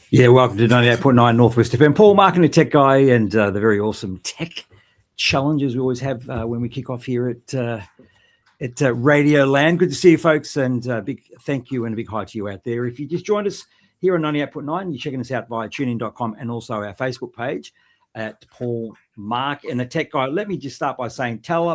Yeah, welcome to 98.9 Northwest FM. Paul, marketing tech guy, and the very awesome tech challenges we always have when we kick off here at Radio Land. Good to see you, folks, and a big thank you and a big hi to you out there. If you just joined us here on 98.9, you're checking us out via tunein.com and also our Facebook page at Paul Mark and the Tech Guy. Let me just start by saying, tell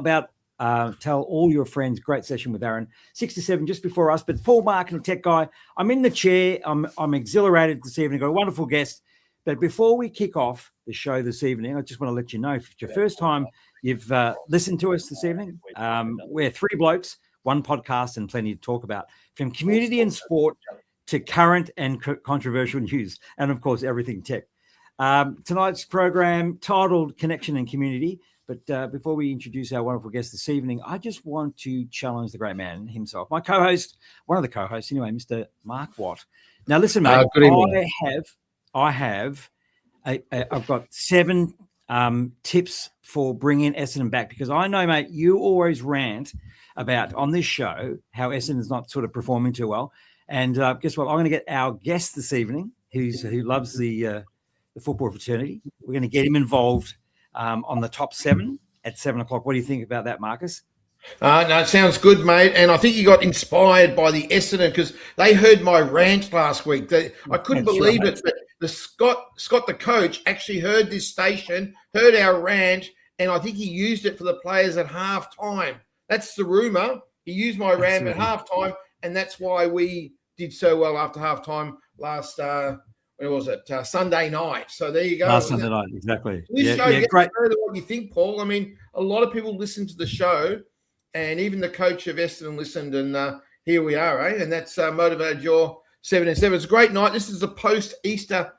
all your friends. Great session with Aaron, 6 to 7 just before us. But Paul Mark and the Tech Guy, I'm in the chair. I'm exhilarated this evening. Got a wonderful guest. But before we kick off the show this evening, I just want to let you know, if it's your first time you've listened to us this evening, we're three blokes, one podcast, and plenty to talk about, from community and sport to current and controversial news, and of course everything tech. Tonight's program titled Connection and Community. But before we introduce our wonderful guest this evening, I just want to challenge the great man himself, my co-host, one of the co-hosts anyway, Mr. Mark Watt. Now, listen, mate, I've got 7 tips for bringing Essendon back, because I know, mate, you always rant about on this show how Essendon's not sort of performing too well. And guess what? I'm going to get our guest this evening, who loves the football fraternity. We're going to get him involved on the top 7 at 7 o'clock. What do you think about that, Marcus? No, it sounds good, mate. And I think you got inspired by the Essendon, because they heard my rant last week. I couldn't believe it, but the Scott, the coach, actually heard this station, heard our rant, and I think he used it for the players at halftime. That's the rumor. He used my rant at halftime, and that's why we did so well after halftime last when was it? Sunday night. So there you go. Last Sunday night, exactly. This show gets great. What you think, Paul? I mean, a lot of people listen to the show, and even the coach of Westend listened, and here we are, eh? And that's motivated your 7 and 7. It's a great night. This is a post-Easter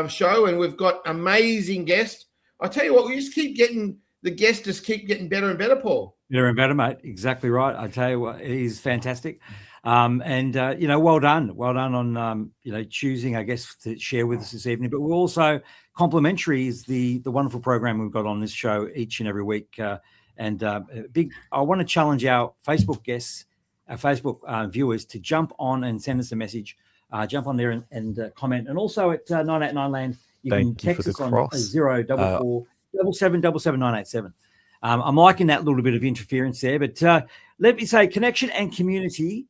show, and we've got amazing guests. I tell you what, we just keep getting the guests just keep getting better and better, Paul. Better and better, mate. Exactly right. I tell you what, he's fantastic. And well done on choosing, I guess, to share with us this evening. But we're also complimentary is the wonderful program we've got on this show each and every week. I want to challenge our Facebook guests, our Facebook viewers, to jump on and send us a message. Jump on there and comment. And also at 989 Land, you can text us on 0444 777 987. I'm liking that little bit of interference there, but let me say, connection and community.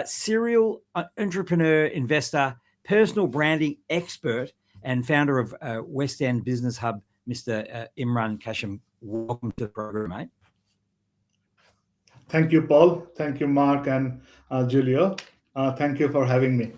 Serial entrepreneur, investor, personal branding expert, and founder of Westend Business Hub, Mr. Imran Kashem. Welcome to the program, mate. Thank you, Paul. Thank you, Mark and Julio. Thank you for having me.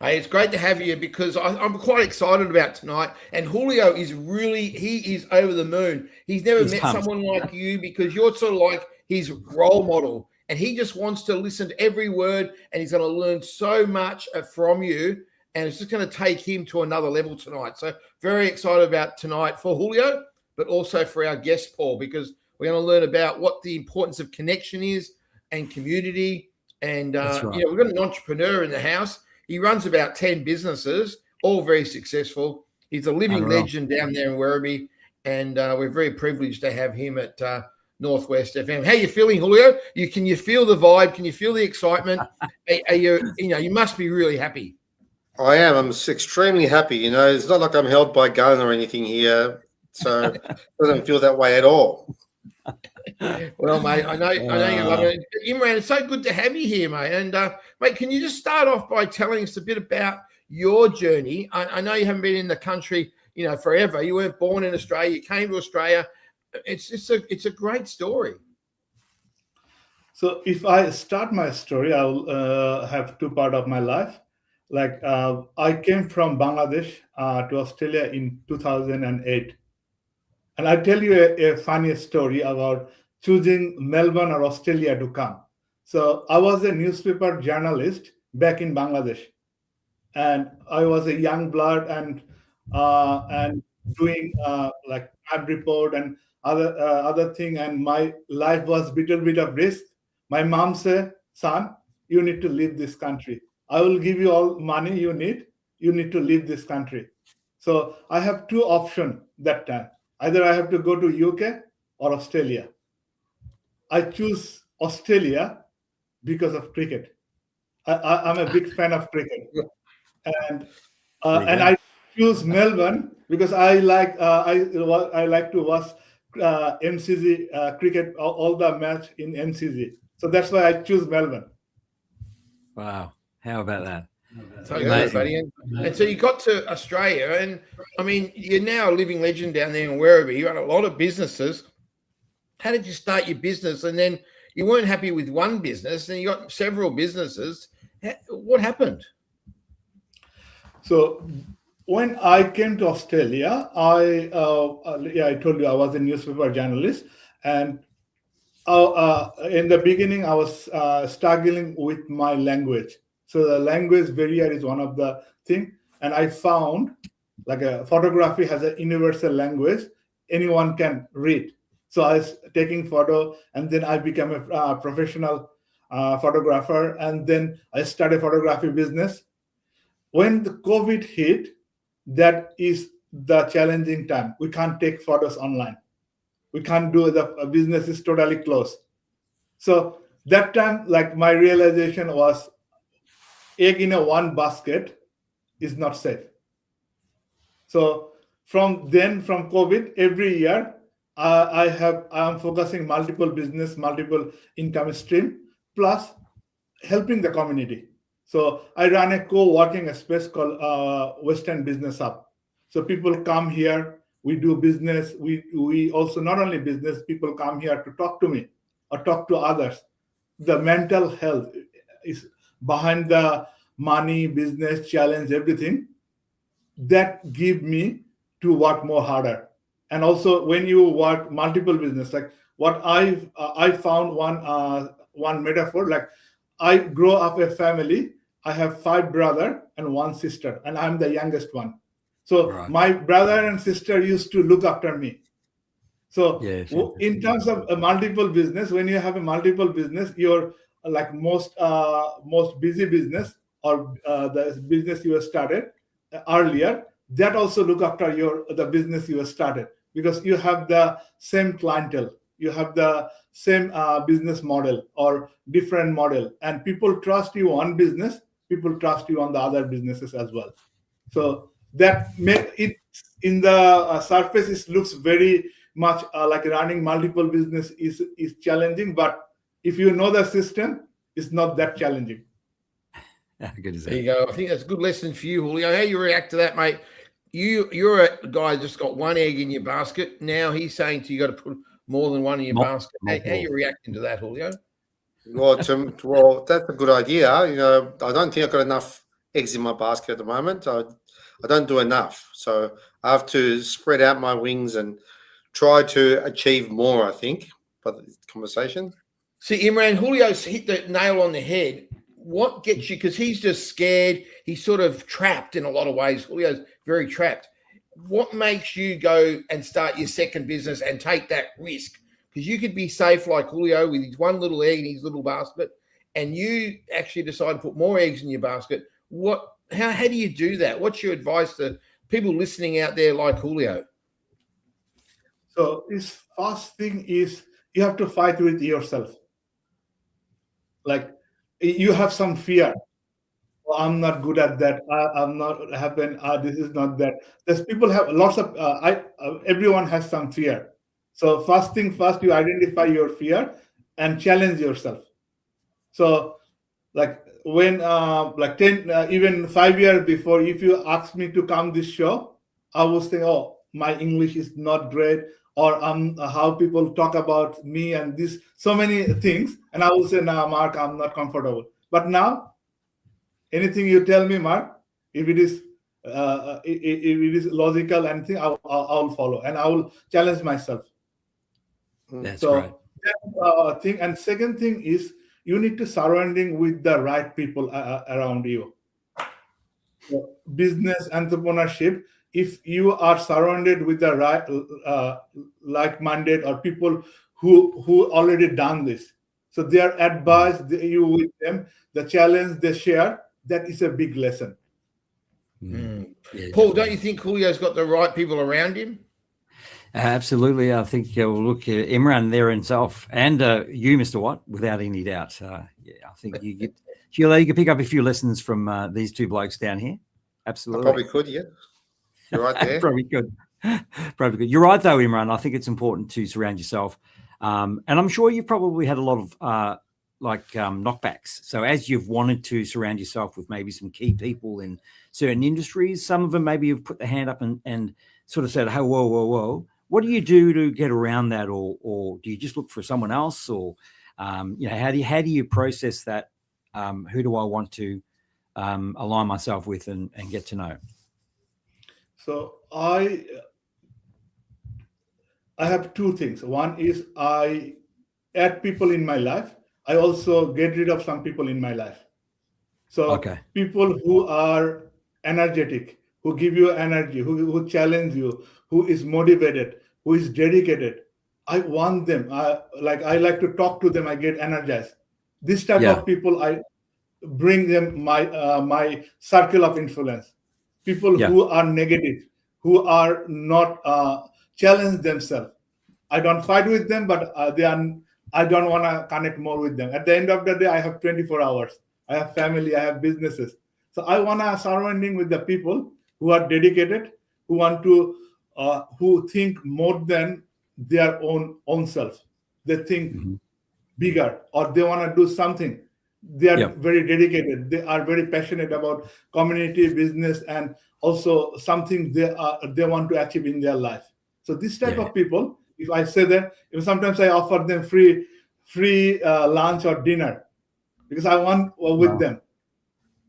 Hey, it's great to have you, because I'm quite excited about tonight. And Julio is he is over the moon. He's never met someone like you, because you're sort of like his role model. And he just wants to listen to every word, and he's going to learn so much from you. And it's just going to take him to another level tonight. So very excited about tonight for Julio, but also for our guest, Paul, because we're going to learn about what the importance of connection is and community. And, right. We've got an entrepreneur in the house. He runs about 10 businesses, all very successful. He's a living legend down there in Werribee. And we're very privileged to have him at Northwest FM. How you feeling, Julio? Can you feel the vibe? Can you feel the excitement? Are you must be really happy. I am. I'm extremely happy. It's not like I'm held by gun or anything here, so it doesn't feel that way at all. Well, mate, I know you love it. Imran, it's so good to have you here, mate. And mate, can you just start off by telling us a bit about your journey? I know you haven't been in the country, forever. You weren't born in Australia. You came to Australia. It's a great story. So if I start my story, I'll have 2 parts of my life. Like I came from Bangladesh to Australia in 2008. And I'll tell you a funny story about choosing Melbourne or Australia to come. So I was a newspaper journalist back in Bangladesh. and I was a young blood and doing like ad report and other thing, and my life was little bit of risk. My mom said, "Son, you need to leave this country. I will give you all money you need. You need to leave this country." So I have two options that time. Either I have to go to UK or Australia. I choose Australia because of cricket. I'm a big fan of cricket, and I choose Melbourne because I like to watch MCG cricket, all the match in MCG. So that's why I choose Melbourne. Wow, how about that? So good, buddy. And so you got to Australia, and I mean, you're now a living legend down there in Werribee. You run a lot of businesses. How did you start your business? And then you weren't happy with one business, and you got several businesses. What happened? So when I came to Australia, I told you I was a newspaper journalist, and in the beginning I was struggling with my language. So the language barrier is one of the thing, and I found like photography has a universal language anyone can read. So I was taking photo, and then I became a professional photographer, and then I started photography business. When the COVID hit, that is the challenging time. We can't take photos online. We can't do the business is totally closed. So that time, like my realization was, egg in a one basket is not safe. So from COVID, every year I'm focusing multiple business, multiple income stream, plus helping the community. So I run a co-working space called Westend Business Hub. So people come here, we do business. We also not only business, people come here to talk to me or talk to others. The mental health is behind the money, business, challenge, everything that give me to work more harder. And also when you work multiple business, like what I found one metaphor, like I grow up a family. I have 5 brothers and 1 sister, and I'm the youngest one. So my brother and sister used to look after me. So in terms of a multiple business, when you have a multiple business, you're like most busy business or the business you have started earlier, that also look after the business you have started, because you have the same clientele, you have the same business model or different model, and people trust you on business, people trust you on the other businesses as well. So that make it in the surface, it looks very much like running multiple business is challenging, but if you know the system, it's not that challenging. Good as that. There you go. I think that's a good lesson for you, Julio. How you react to that, mate? You're a guy who just got one egg in your basket. Now he's saying to you, got to put more than one in your basket. How are you reacting to that, Julio? Well, that's a good idea. You know, I don't think I've got enough eggs in my basket at the moment. I don't do enough. So I have to spread out my wings and try to achieve more, I think, by the conversation. See, Imran, Julio's hit the nail on the head. What gets you, because he's just scared, he's sort of trapped in a lot of ways. Julio's very trapped. What makes you go and start your second business and take that risk? Because you could be safe like Julio with his one little egg in his little basket, and you actually decide to put more eggs in your basket. How do you do that? What's your advice to people listening out there like Julio? So his first thing is you have to fight with yourself. Like you have some fear. Oh, I'm not good at that. I'm not happen. This is not that. There's people have lots of. Everyone has some fear. So first thing first, you identify your fear and challenge yourself. So like when like 10 even 5 years before, if you asked me to come this show, I was thinking, oh, my English is not great, or how people talk about me and this, so many things, and I will say, nah, Mark, I'm not comfortable. But now anything you tell me, Mark, if it is logical and thing, I'll follow, and I will challenge myself. That's so right. That thing. And second thing is you need to surrounding with the right people around you. business entrepreneurship, if you are surrounded with the right like-minded or people who already done this, so their advice, you with them, the challenge they share, that is a big lesson. Yeah, Paul, don't you think Julio's got the right people around him? Absolutely. I think look, Imran there himself, and you, Mr. Watt, without any doubt. I think you can pick up a few lessons from these two blokes down here. Absolutely. I probably could, yeah. You're right there. Probably good. You're right, though, Imran. I think it's important to surround yourself. And I'm sure you've probably had a lot of knockbacks. So as you've wanted to surround yourself with maybe some key people in certain industries, some of them maybe have put their hand up and sort of said, hey, whoa. What do you do to get around that? Or do you just look for someone else? Or, how do you process that? Who do I want to align myself with and get to know? So I have two things. One is I add people in my life. I also get rid of some people in my life. So people who are energetic, who give you energy, who challenge you, who is motivated, who is dedicated. I want them. I like to talk to them. I get energized. This type of people, I bring them my circle of influence. People who are negative, who are not challenge themselves. I don't fight with them, but I don't want to connect more with them. At the end of the day, I have 24 hours. I have family. I have businesses. So I want to surrounding with the people who are dedicated, who want to, who think more than their own self. They think bigger, or they want to do something. They are very dedicated. They are very passionate about community, business, and also something they want to achieve in their life. So this type of people, if I say that, sometimes I offer them free lunch or dinner because I want with them.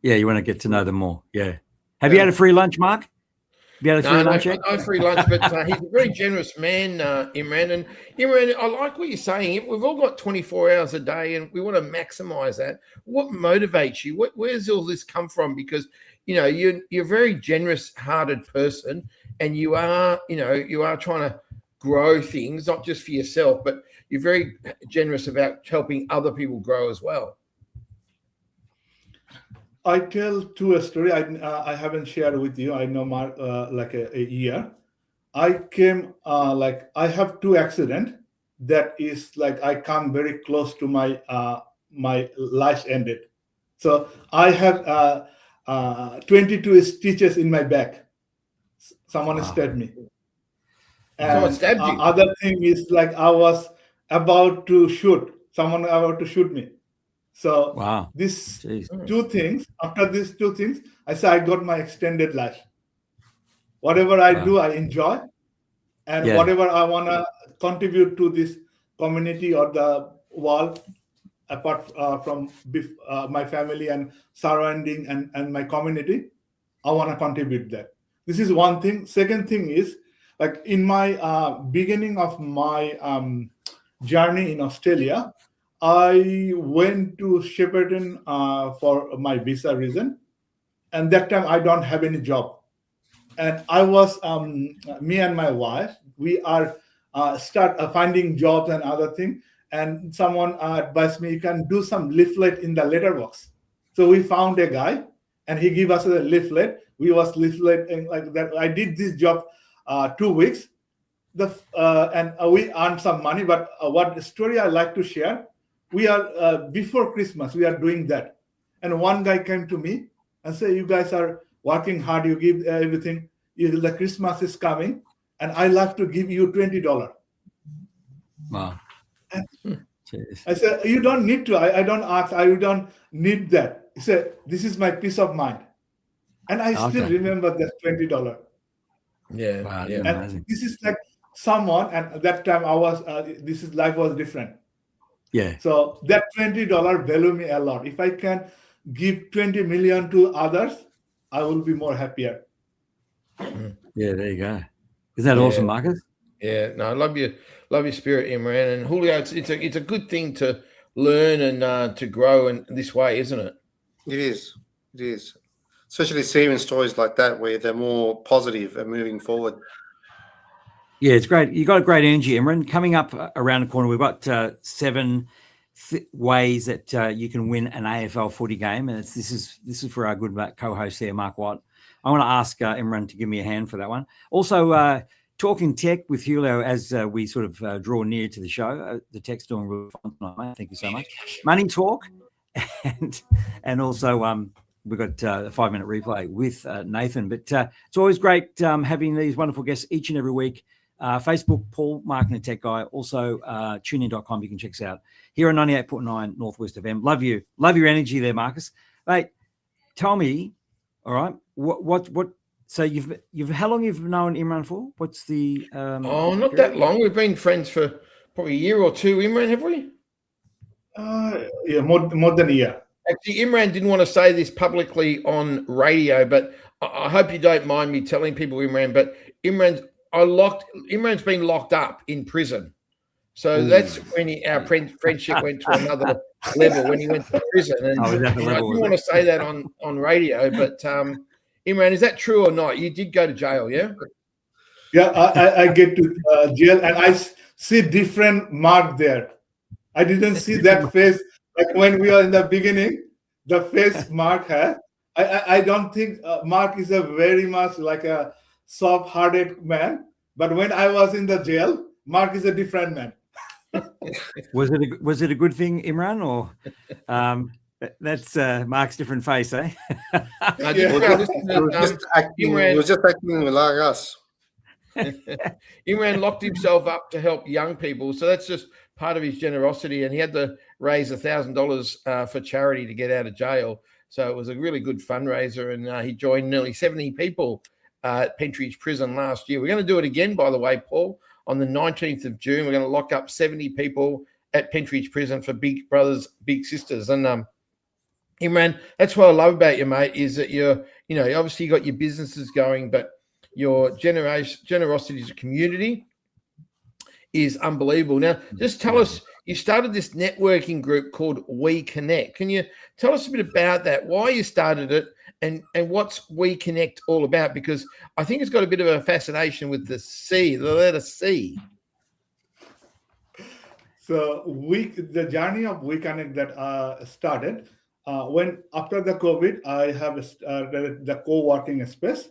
Yeah, you want to get to know them more. Yeah. Have you had a free lunch, Mark? Have you had a free lunch yet? No free lunch, but he's a very generous man, Imran. And Imran, I like what you're saying. We've all got 24 hours a day and we want to maximize that. What motivates you? Where's all this come from? Because, you're a very generous-hearted person and you are trying to grow things, not just for yourself, but you're very generous about helping other people grow as well. I tell a story I haven't shared with you. I know Mark like a year. I came I have two accidents that is like I come very close to my my life ended. So I have 22 stitches in my back. Someone stabbed me. And someone stabbed you. Other thing is like I was about to shoot. Someone about to shoot me. So these two things, after these two things, I say I got my extended life. Whatever I do, I enjoy. And whatever I want to contribute to this community or the world, apart from my family and surrounding and my community, I want to contribute that. This is one thing. Second thing is, like in my beginning of my journey in Australia, I went to Shepparton for my visa reason. And that time I don't have any job. And I was, me and my wife, we are start finding jobs and other things. And someone advised me, you can do some leaflet in the letterbox. So we found a guy and he gave us a leaflet. We was leafleting like that. I did this job 2 weeks. And we earned some money. But what story I like to share, we are before Christmas, we are doing that. And one guy came to me and said, you guys are working hard. You give everything. The Christmas is coming. And I like to give you $20. Wow. I said, you don't need to. I don't ask. I don't need that. He said, this is my peace of mind. And I still remember that $20. Yeah. Wow, yeah. And this is like someone, and at that time I was, life was different. Yeah. So that $20 value me a lot. If I can give 20 million to others, I will be more happier. Yeah, there you go. Isn't that awesome, Marcus? Yeah, no, I love your spirit, Imran. And Julio, it's a good thing to learn and to grow in this way, isn't it? It is. especially seeing stories like that where they're more positive and moving forward. Yeah, it's great. You got a great energy, Imran. Coming up around the corner, we've got 7 ways that you can win an AFL footy game, and this is for our good co-host there, Mark Watt. I want to ask Imran to give me a hand for that one. Also, talking tech with Julio as we sort of draw near to the show. The tech's doing really fun tonight, mate. Thank you so much. Money talk, and also we've got a 5-minute replay with Nathan. But it's always great having these wonderful guests each and every week. Facebook, Paul, Marketing and Tech Guy. Also, tunein.com. You can check us out here on 98.9 Northwest FM. Love you. Love your energy there, Marcus. Mate, tell me, all right, what so you've how long you've known Imran for? What's the not that long. We've been friends for probably a year or two, Imran, have we? Yeah, more than a year. Actually, Imran didn't want to say this publicly on radio, but I hope you don't mind me telling people, Imran, but Imran's been locked up in prison. So that's when our friendship went to another level, when he went to prison. And I didn't want to say that on radio, but Imran, is that true or not? You did go to jail, yeah? Yeah, I get to jail, and I see different Mark there. I didn't see that face like when we were in the beginning, the face Mark had. I don't think Mark is a very much like a soft-hearted man, but when I was in the jail, Mark is a different man. Was it a good thing, Imran, or that's Mark's different face, eh? He was just acting like us. Imran locked himself up to help young people, so that's just part of his generosity, and he had to raise $1,000 for charity to get out of jail. So it was a really good fundraiser, and he joined nearly 70 people at Pentridge Prison last year. We're going to do it again, by the way, Paul. On the 19th of June, we're going to lock up 70 people at Pentridge Prison for Big Brothers, Big Sisters. And Imran, that's what I love about you, mate, is that obviously you got your businesses going, but your generosity to community is unbelievable. Now, just tell us, you started this networking group called We Connect. Can you tell us a bit about that, why you started it, and what's We Connect all about? Because I think it's got a bit of a fascination with the letter C. So the journey of We Connect that started when after the COVID, I have started the co-working space,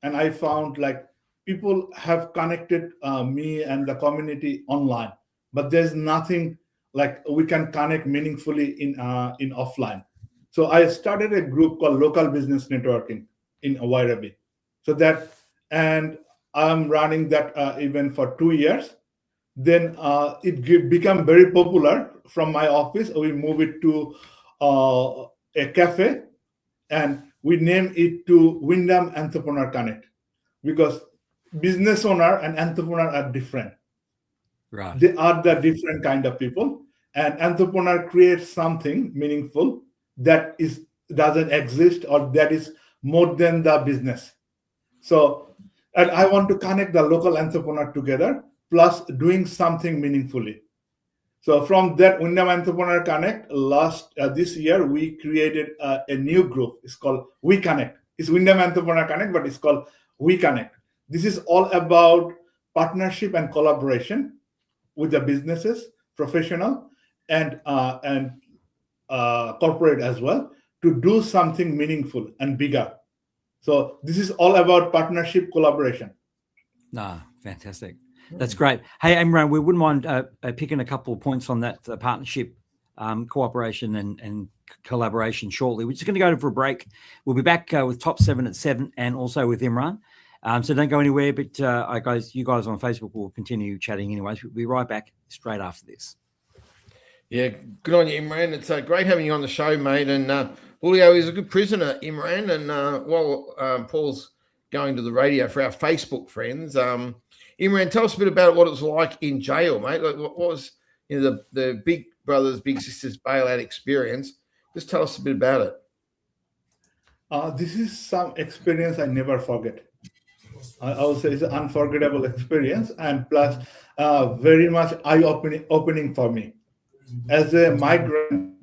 and I found like people have connected me and the community online, but there's nothing like we can connect meaningfully in offline. So I started a group called Local Business Networking in Wairabi. And I'm running that event for 2 years. Then it became very popular from my office. We moved it to a cafe, and we named it to Wyndham Entrepreneur Connect, because business owner and entrepreneur are different. Right. They are the different kind of people, and entrepreneur creates something meaningful that doesn't exist, or that is more than the business. So, and I want to connect the local entrepreneur together, plus doing something meaningfully. So from that Wyndham Entrepreneur Connect, this year we created a new group. It's called We Connect. It's Wyndham Entrepreneur Connect, but it's called We Connect. This is all about partnership and collaboration with the businesses, professional, and corporate as well, to do something meaningful and bigger. So this is all about partnership, collaboration. Fantastic. That's great. Hey, Imran, we wouldn't mind picking a couple of points on that partnership, cooperation and collaboration shortly. We're just going to go for a break. We'll be back with Top 7 at 7 and also with Imran. So don't go anywhere, but you guys on Facebook will continue chatting anyways. We'll be right back straight after this. Yeah, good on you, Imran. It's great having you on the show, mate. And Julio is a good prisoner, Imran. And while Paul's going to the radio for our Facebook friends, Imran, tell us a bit about what it was like in jail, mate. Like, what was the Big Brothers, Big Sisters bailout experience? Just tell us a bit about it. This is some experience I never forget. I would say it's an unforgettable experience, and plus very much eye-opening for me. As a migrant,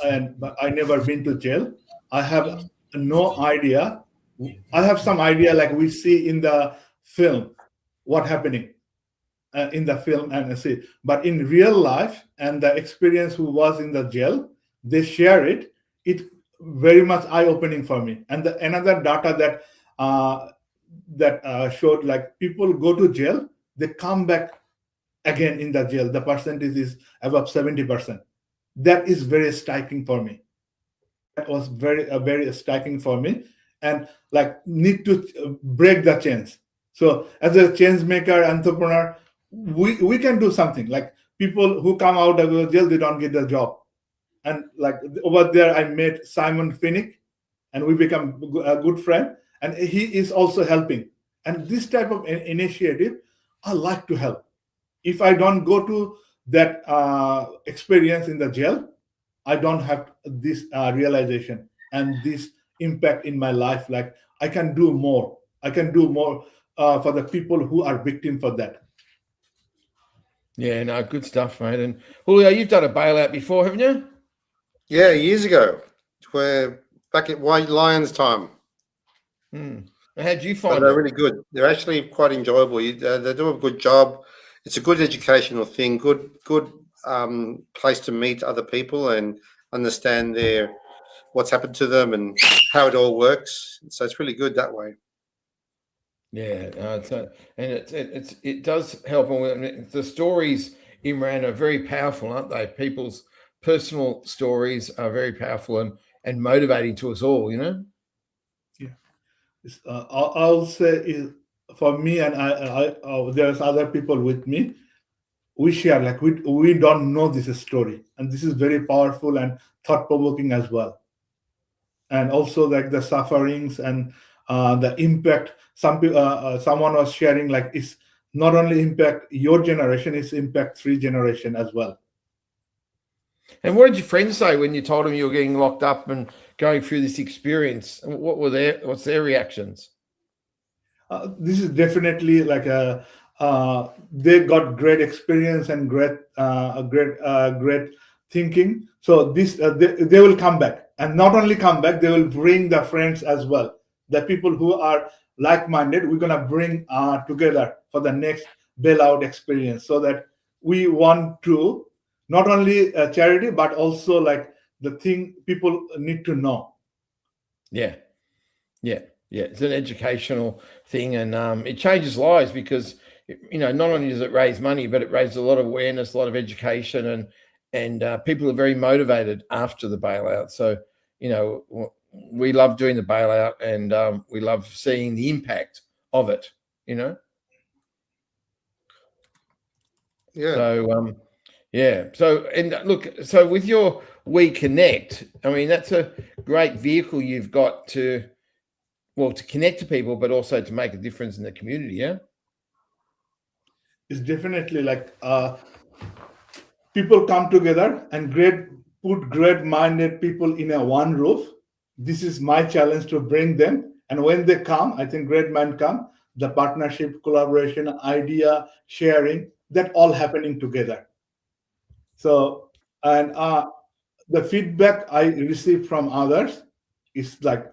and I never been to jail, I have no idea I have some idea, like we see in the film, what happening in the film and see. But in real life and the experience who was in the jail, they share it. It very much eye-opening for me. And another data that showed, like, people go to jail, they come back again in the jail. The percentage is above 70%. That is very striking for me. That was very striking for me, and like need to break the chains. So as a change maker, entrepreneur, we can do something. Like, people who come out of the jail, they don't get the job. And like over there, I met Simon Finnick, and we become a good friend. And he is also helping. And this type of initiative, I like to help. If I don't go to that experience in the jail, I don't have this realization and this impact in my life. Like, I can do more. I can do more for the people who are victim for that. Yeah, no, good stuff, mate. And Julio, you've done a bailout before, haven't you? Yeah, years ago. We're back at White Lions time. How'd you find They're it? really good. They're actually quite enjoyable. They do a good job. It's a good educational thing. Good place to meet other people and understand what's happened to them and how it all works. So it's really good that way. Yeah, it does help. The stories, Imran, are very powerful, aren't they? People's personal stories are very powerful and motivating to us all, you know? Yeah. I'll say, for me, and I there's other people with me, we share, like, we don't know this story. And this is very powerful and thought-provoking as well. And also, like, the sufferings and the impact. Someone was sharing, like, it's not only impact your generation, it's impact 3 generations as well. And what did your friends say when you told them you were getting locked up and going through this experience? What's their reactions? This is definitely like they got great experience and great thinking. So they will come back, and not only come back, they will bring the friends as well. The people who are like-minded, we're gonna bring together for the next bailout experience, so that we want to not only charity, but also, like, the thing people need to know. Yeah. It's an educational thing, and it changes lives because, you know, not only does it raise money, but it raises a lot of awareness, a lot of education, and people are very motivated after the bailout. So, you know, we love doing the bailout, and we love seeing the impact of it, you know? Yeah. So, So, and look, so with your We Connect, I mean, that's a great vehicle you've got to connect to people, but also to make a difference in the community, yeah? It's definitely like people come together and put great-minded people in a one roof. This is my challenge to bring them. And when they come, I think great minds come, the partnership, collaboration, idea, sharing, that all happening together. So, and the feedback I receive from others is like,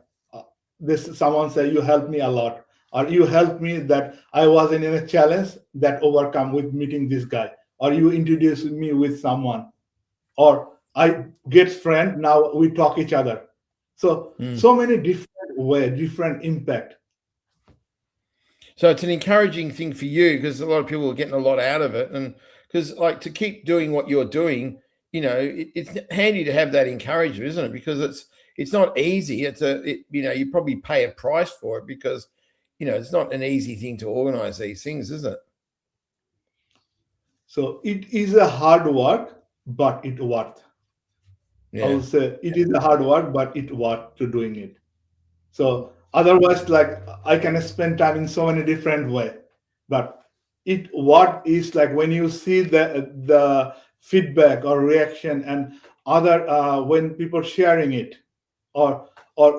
someone say, you helped me a lot, or you helped me that I was in a challenge that overcome with meeting this guy, or you introduced me with someone, or I get friend, now we talk each other. So so many different impact. So it's an encouraging thing for you, because a lot of people are getting a lot out of it, and because, like, to keep doing what you're doing, you know, it's handy to have that encouragement, isn't it? Because it's not easy. You know, you probably pay a price for it, because, you know, it's not an easy thing to organize these things, is it? So it is a hard work, but it worth. Yeah. I would say it is a hard work, but it worth to doing it. So otherwise, like, I can spend time in so many different ways, but what is like when you see the feedback or reaction and other when people sharing it, or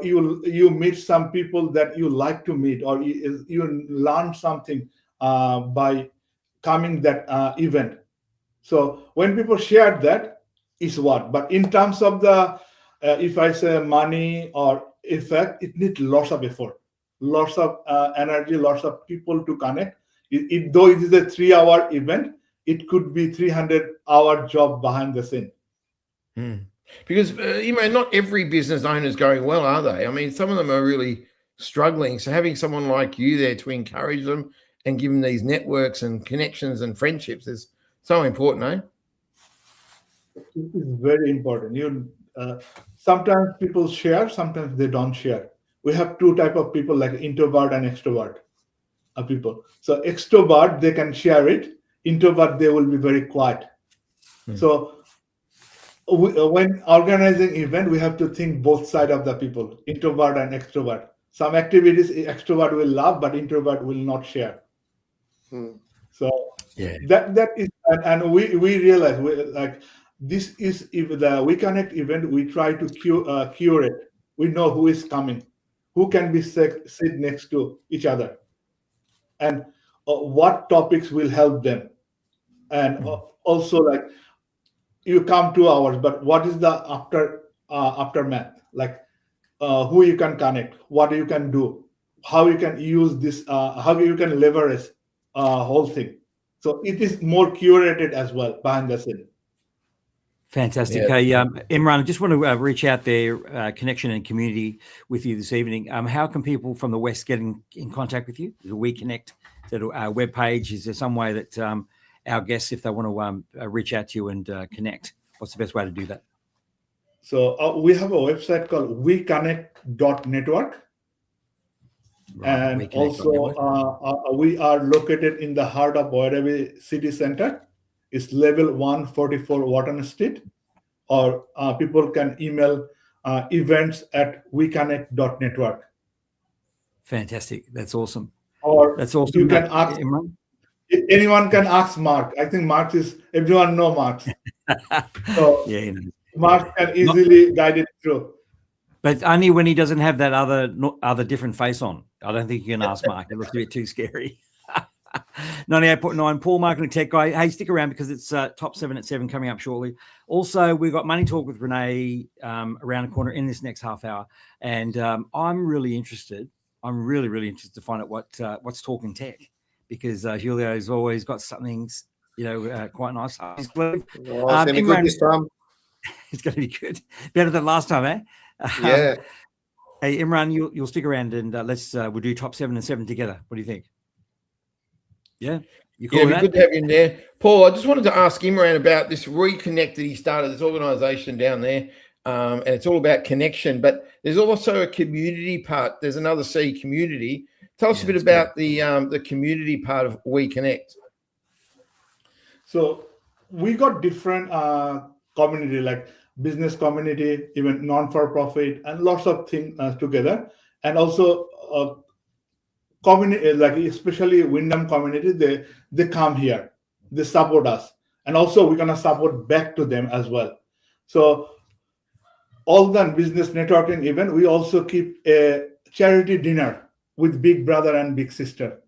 you meet some people that you like to meet, or you learn something by coming that event. So when people share that is what, but in terms of the if I say money or effect, it needs lots of effort. lots of energy, lots of people to connect. Though it is a 3-hour event, it could be 300-hour job behind the scene. Because, not every business owner is going well, are they? I mean, some of them are really struggling. So having someone like you there to encourage them and give them these networks and connections and friendships is so important, eh? It is very important. Sometimes people share, sometimes they don't share. We have two type of people, like introvert and extrovert people. So extrovert, they can share it. Introvert, they will be very quiet. So when organizing event, we have to think both sides of the people, introvert and extrovert. Some activities extrovert will love, but introvert will not share. So that is, and we realize this is, if the We Connect event, we try to curate. We know who is coming, who can be sit next to each other, and what topics will help them, and also you come 2 hours, but what is the aftermath? Who you can connect, what you can do, how you can use this, how you can leverage whole thing. So it is more curated as well behind the scene. Fantastic. Hey, Imran, I just want to reach out there, connection and community with you this evening. How can people from the West get in contact with you? Do we connect to our webpage? Is there some way that our guests, if they want to reach out to you and connect, what's the best way to do that? So we have a website called weconnect.network. And also we are located in the heart of Wairabee City Center. It's level 144 Wharton Street, or people can email events@weconnect.network. Fantastic. That's awesome. Or that's awesome. You can ask, anyone can ask Mark. I think Mark is, everyone know Mark. So Mark can easily guide it through. But only when he doesn't have that other different face on. I don't think you can ask Mark. It looks a bit too scary. 98.9, Paul, marketing tech guy. Hey, stick around because it's top 7 at 7 coming up shortly. Also, we've got Money Talk with Rene around the corner in this next half hour. And I'm really interested. I'm really, really interested to find out what's talking tech, because Julio's always got something, quite nice. It's going to be good this time. It's going to be good. Better than last time, eh? Yeah. Hey, Imran, you'll stick around and we'll do top 7 and 7 together. What do you think? Yeah, it'd be good to have you in there. Paul, I just wanted to ask Imran about this Reconnect that he started, this organisation down there, and it's all about connection, but there's also a community part. There's another C, community. Tell us a bit about the community part of Reconnect. So we got different community, like business community, even non-for-profit, and lots of things together, and also community, like especially Wyndham community, they come here, they support us, and also we're gonna support back to them as well. So all the business networking event, we also keep a charity dinner with Big Brother and Big Sister,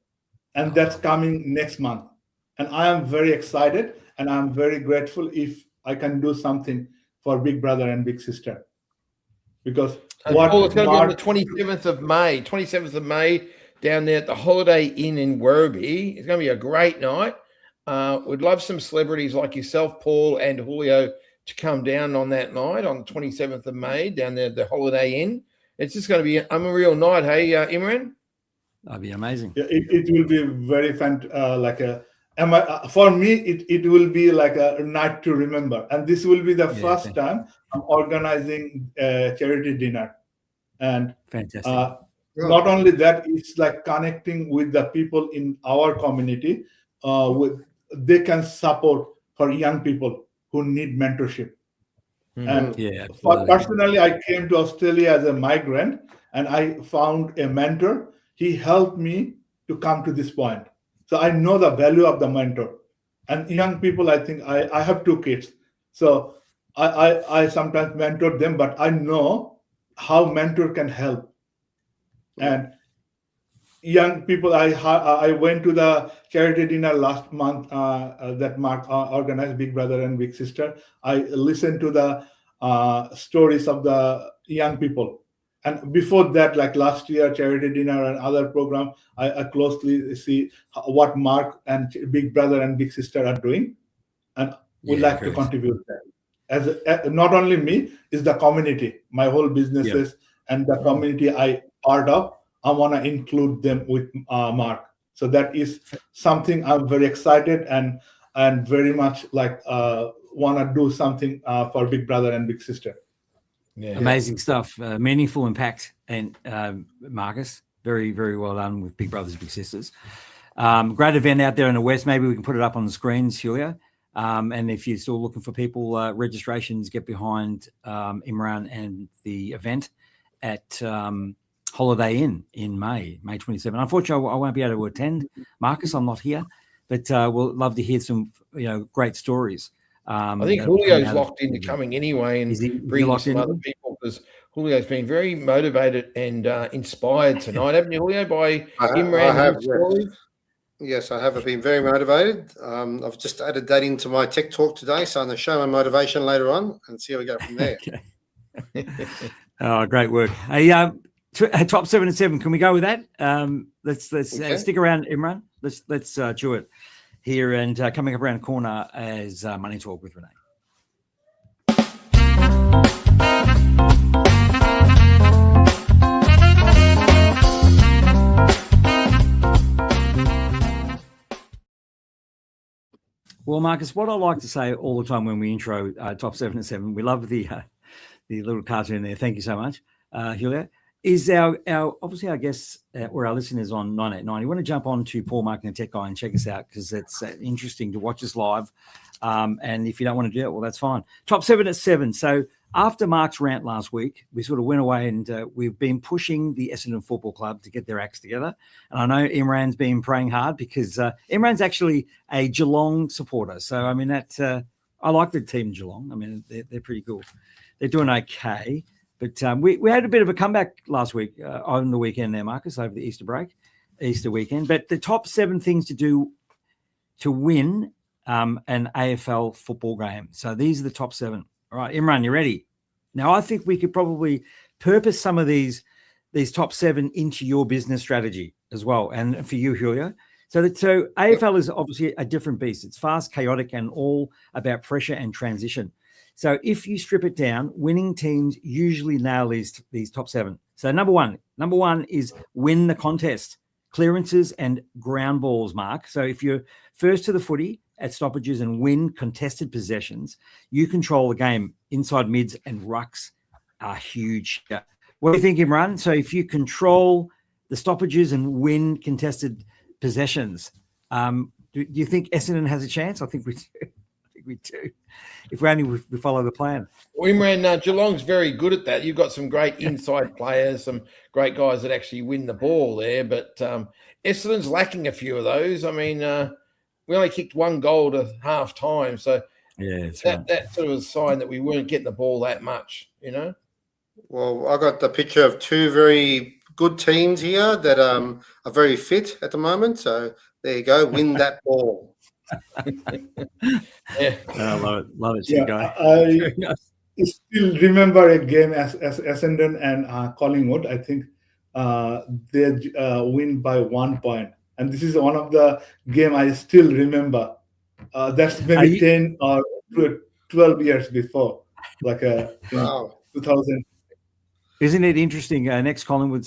and that's coming next month. And I am very excited, and I'm very grateful if I can do something for Big Brother and Big Sister, because it's going to be on the 27th of May. 27th of May. Down there at the Holiday Inn in Werribee. It's going to be a great night. We'd love some celebrities like yourself, Paul, and Julio to come down on that night on the 27th of May down there at the Holiday Inn. It's just going to be an unreal night, hey, Imran? That'd be amazing. Yeah, it will be very fun. For me, it will be like a night to remember. And this will be the first time I'm organizing a charity dinner. And fantastic. Not only that, it's like connecting with the people in our community. They can support for young people who need mentorship. And personally, I came to Australia as a migrant, and I found a mentor. He helped me to come to this point. So I know the value of the mentor. And young people, I think I have 2 kids. So I sometimes mentor them, but I know how mentor can help. And young people, I went to the charity dinner last month that Mark organized, Big Brother and Big Sister. I listened to the stories of the young people, And before that, like last year, charity dinner and other program, I closely see what Mark and Big Brother and Big Sister are doing, and would like to contribute that. As not only me, is the community, my whole businesses and the community I part of. I want to include them with Mark. So that is something I'm very excited and very much like want to do something for Big Brother and Big Sister. Yeah. Amazing stuff. Meaningful impact, and Marcus, very, very well done with Big Brothers, Big Sisters. Great event out there in the West. Maybe we can put it up on the screens, Julia. And if you're still looking for people, registrations get behind Imran and the event at Holiday Inn in May 27. Unfortunately, I won't be able to attend. Marcus, I'm not here, but we'll love to hear some great stories. I think Julio's locked into coming anyway and bringing some other people, because Julio's been very motivated and inspired tonight, haven't you, Julio, by Imran's stories? Yes, I have been very motivated. I've just added that into my tech talk today, so I'm going to show my motivation later on and see how we go from there. Oh, great work. Hey, top 7 and 7. Can we go with that? Let's stick around, Imran. Let's chew it here, and coming up around the corner as Money Talk with Rene. Well, Marcus, what I like to say all the time when we intro top 7 and 7, we love the little cartoon there. Thank you so much, Julia. Is our obviously our guests or our listeners on 9890. You want to jump on to Paul Marketing Tech Guy and check us out, because it's interesting to watch us live. And if you don't want to do it, well, that's fine. Top 7 at 7. So after Mark's rant last week, we sort of went away and we've been pushing the Essendon Football Club to get their acts together. And I know Imran's been praying hard, because Imran's actually a Geelong supporter. So, I mean, I like the team Geelong. I mean, they're pretty cool. They're doing okay. But we had a bit of a comeback last week on the weekend there, Marcus, over the Easter weekend. But the top 7 things to do to win an AFL football game. So these are the top 7. All right, Imran, you ready? Now, I think we could probably purpose some of these top 7 into your business strategy as well, and for you, Julia. So AFL is obviously a different beast. It's fast, chaotic, and all about pressure and transition. So if you strip it down, winning teams usually nail these top 7. So number one is win the contest, clearances and ground balls, Mark. So if you're first to the footy at stoppages and win contested possessions, you control the game. Inside mids and rucks are huge. What do you think, Imran? So if you control the stoppages and win contested possessions, do you think Essendon has a chance? I think we do. We do, if we follow the plan. Well, Imran, Geelong's very good at that. You've got some great inside players, some great guys that actually win the ball there, but Essendon's lacking a few of those. I mean, we only kicked 1 goal to half time, so that sort of a sign that we weren't getting the ball that much, Well, I got the picture of 2 very good teams here that are very fit at the moment. So there you go, win that ball. I love it. Yeah, I still remember a game as Essendon and Collingwood. I think they win by 1 point, and this is one of the game I still remember. That's maybe 10 or 12 years before, like 2000. Isn't it interesting? An ex-Collingwood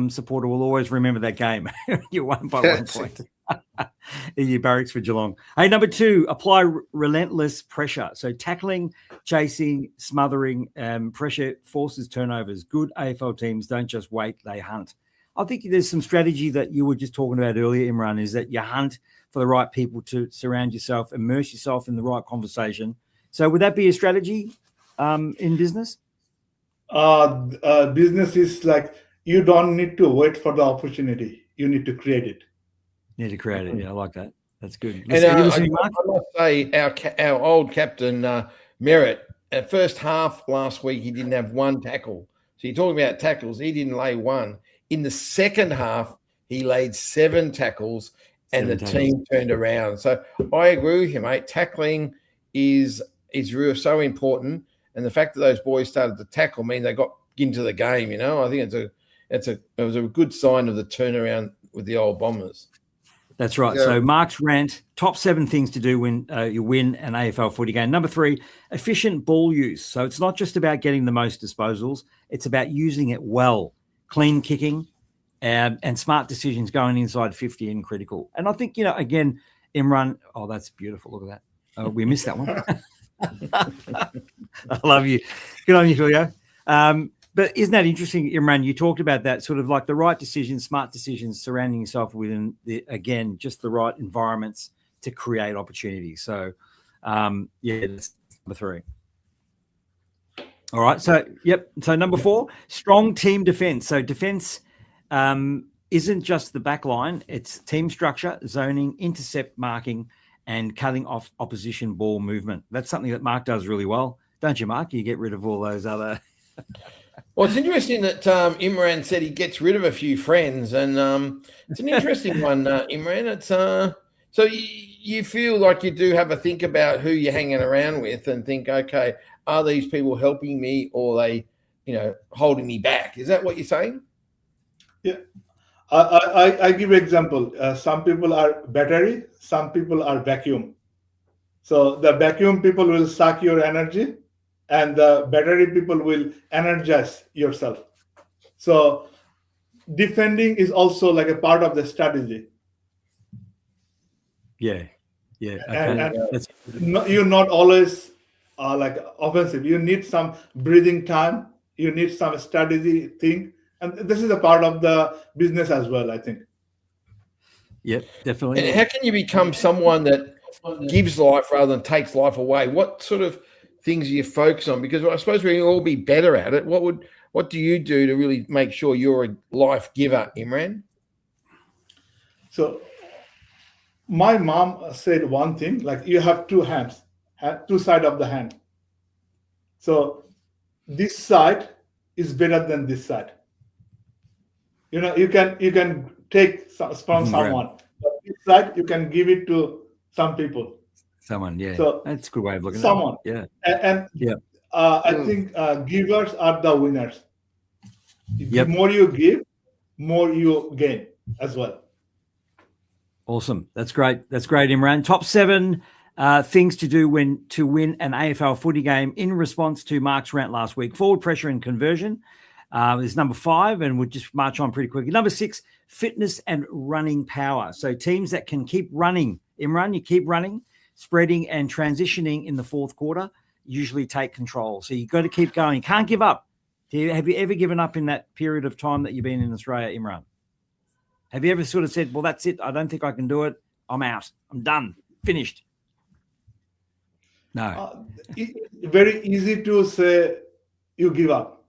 supporter will always remember that game. You won by 1 point. In your barracks for Geelong. Hey, number 2, apply relentless pressure. So tackling, chasing, smothering, pressure forces turnovers. Good AFL teams don't just wait, they hunt. I think there's some strategy that you were just talking about earlier, Imran, is that you hunt for the right people to surround yourself, immerse yourself in the right conversation. So would that be a strategy in business? Business is like, you don't need to wait for the opportunity. You need to create it. Need to create it. Yeah, I like that. That's good. And I must say, our old captain, Merritt, at first half last week, he didn't have 1 tackle. So you're talking about tackles. He didn't lay 1. In the second half, he laid 7 tackles, and the team turned around. So I agree with you, mate. Tackling is so important. And the fact that those boys started to tackle means they got into the game. I think it was a good sign of the turnaround with the old Bombers. That's right. Yeah. So Mark's rant, top 7 things to do when you win an AFL footy game. Number 3, efficient ball use. So it's not just about getting the most disposals. It's about using it well, clean kicking and smart decisions going inside 50 and critical. And I think, again, Imran, oh, that's beautiful. Look at that. We missed that one. I love you. Good on you, Julio. But isn't that interesting, Imran? You talked about that sort of like the right decisions, smart decisions, surrounding yourself within just the right environments to create opportunities. So, that's number 3. All right. So, yep. So number 4, strong team defense. So defense isn't just the back line. It's team structure, zoning, intercept marking, and cutting off opposition ball movement. That's something that Mark does really well. Don't you, Mark? You get rid of all those other... Well, it's interesting that Imran said he gets rid of a few friends, and it's an interesting one, Imran. It's so you feel like you do have a think about who you're hanging around with, and think, okay, are these people helping me, or are they, holding me back? Is that what you're saying? Yeah, I give an example. Some people are battery, some people are vacuum. So the vacuum people will suck your energy, and the battery people will energize yourself. So defending is also like a part of the strategy. Yeah. Okay. And you're not always like offensive. You need some breathing time. You need some strategy thing. And this is a part of the business as well, I think. Yep, definitely. And how can you become someone that gives life rather than takes life away? What sort of things do you focus on? Because I suppose we can all be better at it. What do you do to really make sure you're a life giver, Imran? So my mom said one thing, like you have 2 hands, 2 sides of the hand. So this side is better than this side. You can take from someone, but this side you can give it to some people. Someone, yeah. So that's a good way of looking someone, at it. And yeah. I think givers are the winners. Yep. The more you give, more you gain as well. Awesome. That's great. That's great, Imran. Top 7 things to do to win an AFL footy game in response to Mark's rant last week. Forward pressure and conversion is number 5, and we'll just march on pretty quickly. Number 6, fitness and running power. So teams that can keep running. Imran, you keep running, spreading and transitioning in the fourth quarter usually take control. So you've got to keep going. You can't give up. Have you ever given up in that period of time that you've been in Australia, Imran? Have you ever sort of said, well, that's it. I don't think I can do it. I'm out. I'm done. Finished. No. Very easy to say you give up,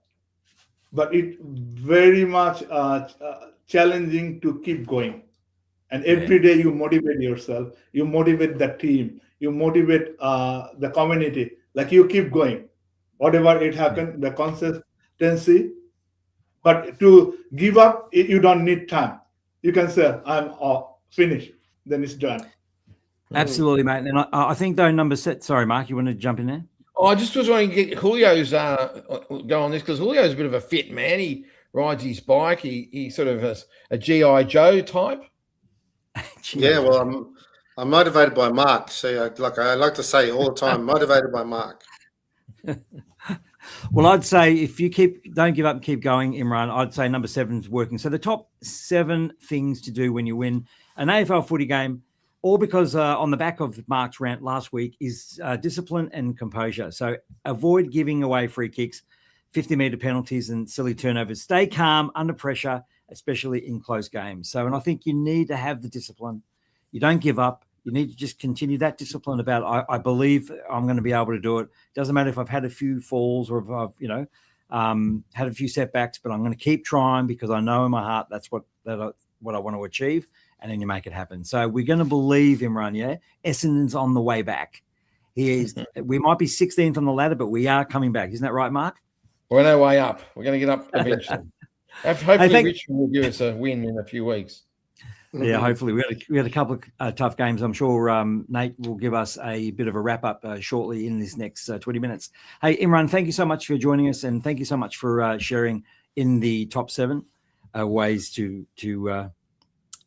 but it's very much challenging to keep going. And every day you motivate yourself, you motivate the team, you motivate the community. Like you keep going. Whatever it happens, the consistency. But to give up, you don't need time. You can say, I'm finished. Then it's done. Absolutely, mate. And I think though number 6, sorry, Mark, you want to jump in there? Oh, I just was wanting to get Julio's go on this, because Julio's a bit of a fit man. He rides his bike. He sort of has a G.I. Joe type. Yeah, well, I'm motivated by Mark. See, I like to say all the time, motivated by Mark. Well, I'd say if you don't give up and keep going, Imran, I'd say number 7 is working. So the top 7 things to do when you win an AFL footy game, all because on the back of Mark's rant last week, is discipline and composure. So avoid giving away free kicks, 50-metre penalties and silly turnovers. Stay calm under pressure, especially in close games. So, and I think you need to have the discipline. You don't give up. You need to just continue that discipline about, I believe I'm going to be able to do it. Doesn't matter if I've had a few falls or if I've, had a few setbacks, but I'm going to keep trying because I know in my heart that's what I want to achieve, and then you make it happen. So we're going to believe Imran, yeah? Essendon's on the way back. We might be 16th on the ladder, but we are coming back. Isn't that right, Mark? We're on our way up. We're going to get up eventually. Hopefully Richmond will give us a win in a few weeks. Yeah, hopefully we had a couple of tough games. I'm sure Nate will give us a bit of a wrap up shortly in this next 20 minutes. Hey, Imran, thank you so much for joining us, and thank you so much for sharing in the top 7 ways to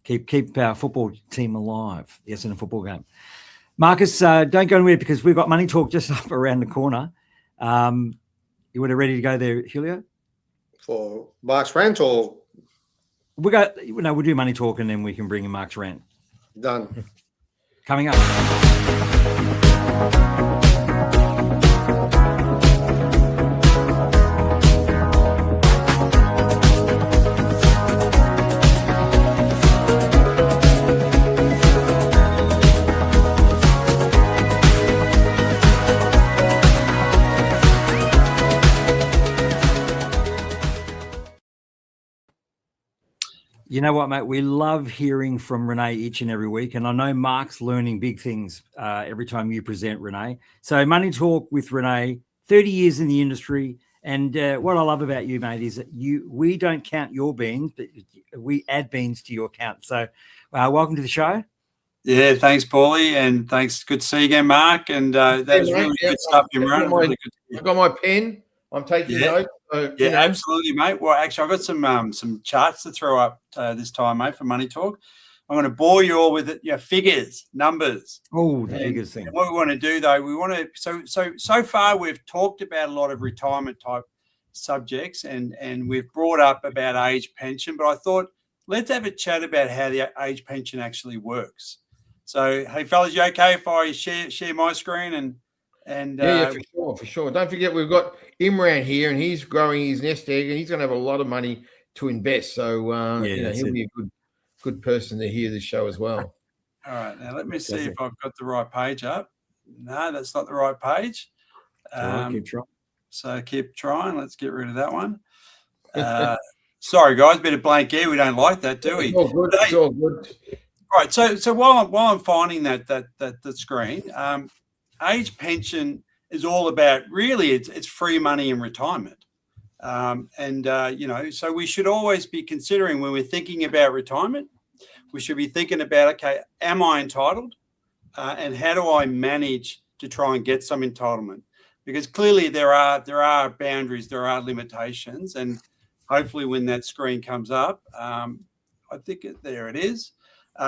keep our football team alive. Yes, in a football game. Marcus, don't go anywhere because we've got Money Talk just up around the corner. You were ready to go there, Julio? For Mark's rant or? We'll do Money Talk and then we can bring in Mark's rant. Done. Coming up. You know what, mate? We love hearing from Rene each and every week. And I know Mark's learning big things every time you present, Rene. So Money Talk with Rene, 30 years in the industry. And what I love about you, mate, is that we don't count your beans, but we add beans to your count. So welcome to the show. Yeah, thanks, Paulie. And thanks. Good to see you again, Mark. And that was really good stuff, Imran. Really good. I've got my pen. I'm taking notes. So, yeah, absolutely, mate. Well, actually, I've got some charts to throw up this time, mate, for Money Talk. I'm going to bore you all with it, figures, numbers. Oh, the figures thing. What we want to do, though, we want to. So far, we've talked about a lot of retirement type subjects, and we've brought up about age pension. But I thought let's have a chat about how the age pension actually works. So, hey, fellas, you okay if I share my screen and yeah, for sure. Don't forget we've got Imran here, and he's growing his nest egg, and he's going to have a lot of money to invest. So he'll be a good person to hear this show as well. All right, now let me see if I've got the right page up. No, that's not the right page. Keep trying. So keep trying. Let's get rid of that one. Sorry, guys, bit of blank air. We don't like that, do we? It's all good. It's all good. Right. So while I'm finding that screen, age pension is all about really it's free money in retirement, so we should always be considering when we're thinking about retirement, we should be thinking about, okay, am I entitled, and how do I manage to try and get some entitlement? Because clearly there are boundaries, there are limitations, and hopefully when that screen comes up, I think there it is.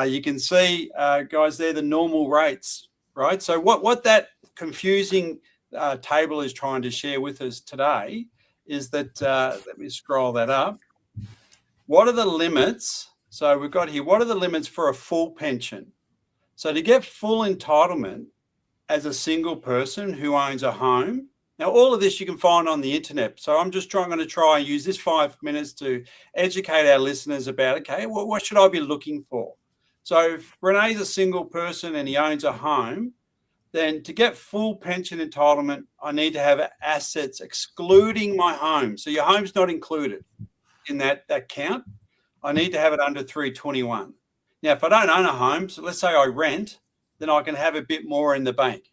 You can see, guys, they're the normal rates, right? So what that confusing table is trying to share with us today is that, let me scroll that up. What are the limits? So we've got here, what are the limits for a full pension? So to get full entitlement as a single person who owns a home, now all of this you can find on the internet. So I'm just going to try and use this 5 minutes to educate our listeners about, okay, what should I be looking for? So if Rene's a single person and he owns a home, then to get full pension entitlement, I need to have assets excluding my home. So your home's not included in that count. I need to have it under 321. Now, if I don't own a home, so let's say I rent, then I can have a bit more in the bank.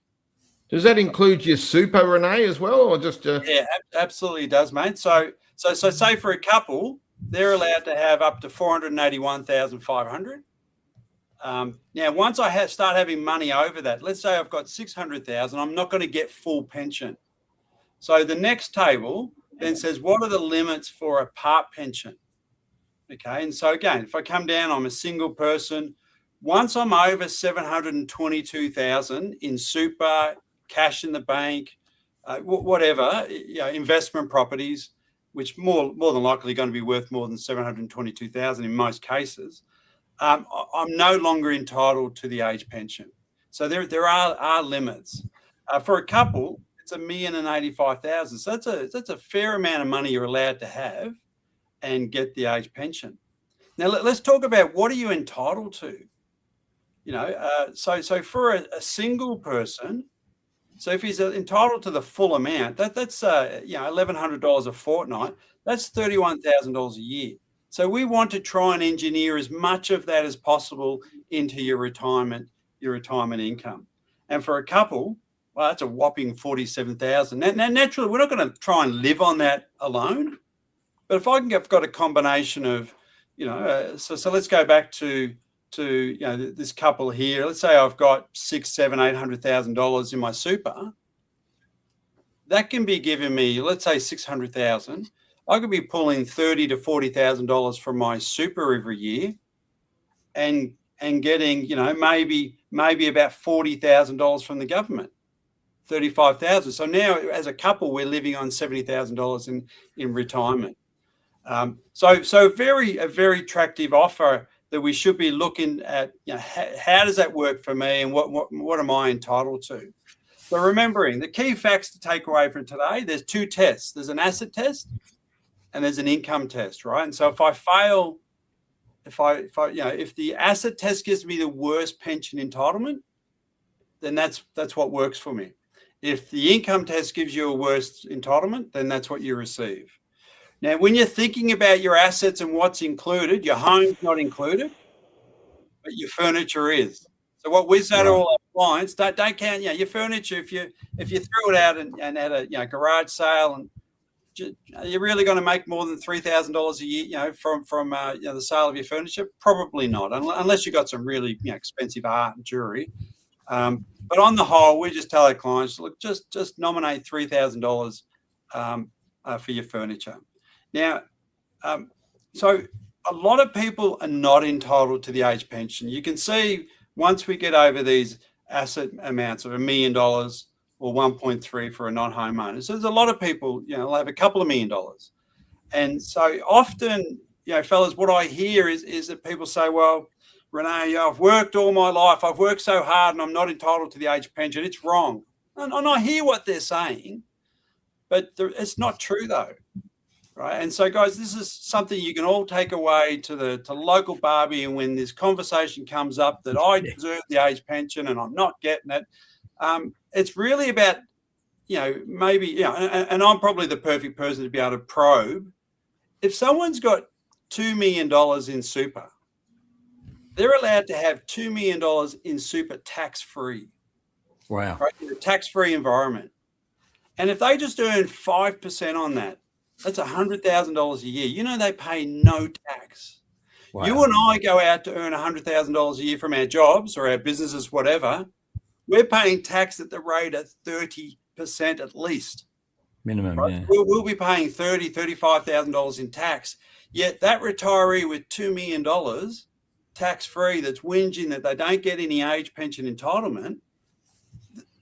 Does that include your super, Rene, as well, or just? Yeah, absolutely does, mate. So say for a couple, they're allowed to have up to 481,500. Now, once I start having money over that, let's say I've got 600,000, I'm not going to get full pension. So the next table then says, what are the limits for a part pension? Okay, and so again, if I come down, I'm a single person. Once I'm over 722,000 in super, cash in the bank, whatever, investment properties, which more than likely going to be worth more than 722,000 in most cases, I'm no longer entitled to the age pension. So there are limits. For a couple, it's $1,085,000. So that's a fair amount of money you're allowed to have and get the age pension. Now let's talk about what are you entitled to. So for a single person, so if he's entitled to the full amount, that's $1,100 a fortnight. That's $31,000 a year. So we want to try and engineer as much of that as possible into your retirement income. And for a couple, well, that's a whopping $47,000. Now, naturally, we're not going to try and live on that alone. But if I've got a combination of, so let's go back to to this couple here. Let's say I've got $600,000, $700,000, $800,000 in my super. That can be giving me, let's say, $600,000. I could be pulling $30,000 to $40,000 from my super every year, and getting maybe about $40,000 from the government, $35,000. So now as a couple we're living on $70,000 in retirement. So a very attractive offer that we should be looking at. How does that work for me, and what am I entitled to? So remembering the key facts to take away from today, there's two tests. There's an asset test and there's an income test, right? And so if I fail, if the asset test gives me the worst pension entitlement, then that's what works for me. If the income test gives you a worse entitlement, then that's what you receive. Now, when you're thinking about your assets and what's included, your home's not included, but your furniture is. So what we say to all our clients, don't count your furniture. If you threw it out and had a garage sale, and you're really going to make more than $3,000 a year, from the sale of your furniture? Probably not, unless you got some really expensive art and jewelry. But on the whole, we just tell our clients, look, just nominate $3,000 for your furniture. Now, so a lot of people are not entitled to the age pension. You can see once we get over these asset amounts of $1 million or 1.3 for a non-homeowner. So there's a lot of people, they'll have a couple of $1 million. And so often, fellas, what I hear is that people say, well, Rene, I've worked all my life. I've worked so hard and I'm not entitled to the age pension. It's wrong. And I hear what they're saying, but it's not true though. Right. And so, guys, this is something you can all take away to local Barbie. And when this conversation comes up that I deserve the age pension and I'm not getting it, it's really about, maybe, and I'm probably the perfect person to be able to probe. If someone's got $2 million in super, they're allowed to have $2 million in super tax-free. Wow. Right? In a tax-free environment. And if they just earn 5% on that, that's $100,000 a year. They pay no tax. Wow. You and I go out to earn $100,000 a year from our jobs or our businesses, whatever. We're paying tax at the rate of 30% at least. Minimum, right? Yeah. We'll be paying $30,000, $35,000 in tax. Yet that retiree with $2 million tax-free that's whinging that they don't get any age pension entitlement,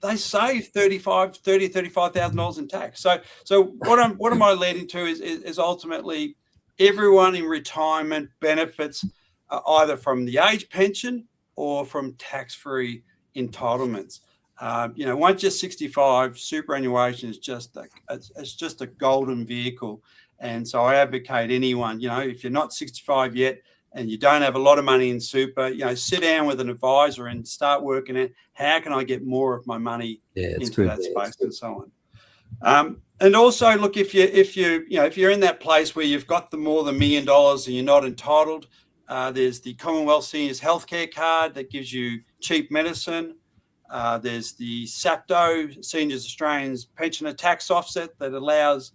they save $35,000 in tax. So what am I leading to is ultimately everyone in retirement benefits either from the age pension or from tax-free entitlements. Once you're 65, superannuation is just a golden vehicle. And so I advocate anyone, if you're not 65 yet, and you don't have a lot of money in super, sit down with an advisor and start working at how can I get more of my money into that space and so on. And also, look, if you're in that place where you've got more than $1 million and you're not entitled, there's the Commonwealth Seniors Healthcare Card that gives you cheap medicine. There's the SAPTO, Seniors Australians Pensioner Tax Offset, that allows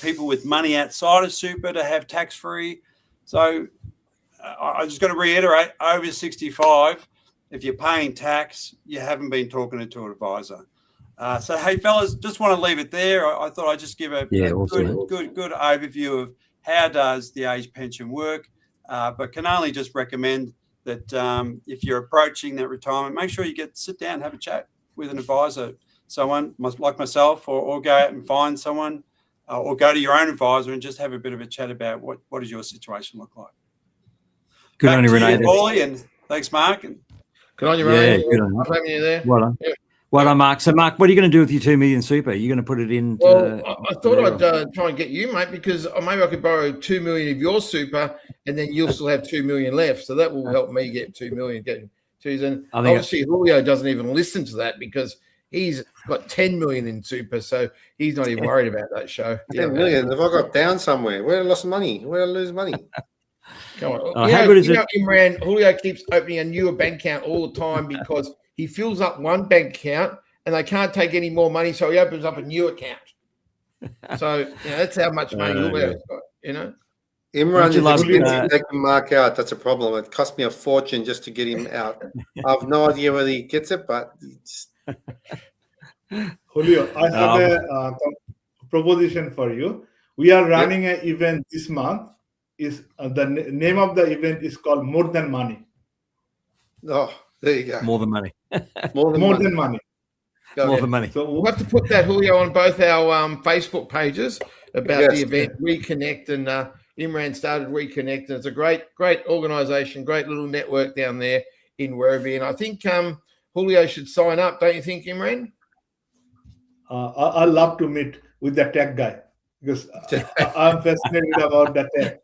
people with money outside of super to have tax-free. So I just got to reiterate, over 65, if you're paying tax, you haven't been talking to an advisor. So, hey, fellas, just want to leave it there. I thought I'd just give a good overview of how does the age pension work, but can only just recommend that if you're approaching that retirement, make sure you sit down and have a chat with an advisor, someone like myself, or go out and find someone, or go to your own advisor and just have a bit of a chat about what does your situation look like. Good on you, Rene. Paulie, and thanks, Mark. And good on you, Rene. Yeah, good on you. I'm having you there. Well done. Yeah. Well done, Mark. So, Mark, what are you going to do with your $2 million super? Are you going to put it in? Well, I thought I'd try and get you, mate, because maybe I could borrow $2 million of your super, and then you'll still have $2 million left. So that will help me get $2 million. And obviously, Julio doesn't even listen to that because he's got $10 million in super, so he's not even worried about that show. $10 million. If I got down somewhere, where did I lose money? Where did I lose money? Come on. How good is it? Imran, Julio keeps opening a newer bank account all the time because he fills up one bank account and they can't take any more money, so he opens up a new account. So, that's how much money Julio's got, Imran you love, is expensive. They can mark out. That's a problem. It cost me a fortune just to get him out. I have no idea whether he gets it, but Julio, I have a proposition for you. We are running an event this month. Is the name of the event is called More Than Money. oh, there you go. more than money. More than More money. than money. More than money. So We'll have to put that, Julio, on both our Facebook pages about Yes. the event Reconnect, and Imran started Reconnect, and it's a great organisation, great little network down there in Werribee. And I think Julio should sign up, don't you think, Imran? I love to meet with the tech guy because I'm fascinated about the tech.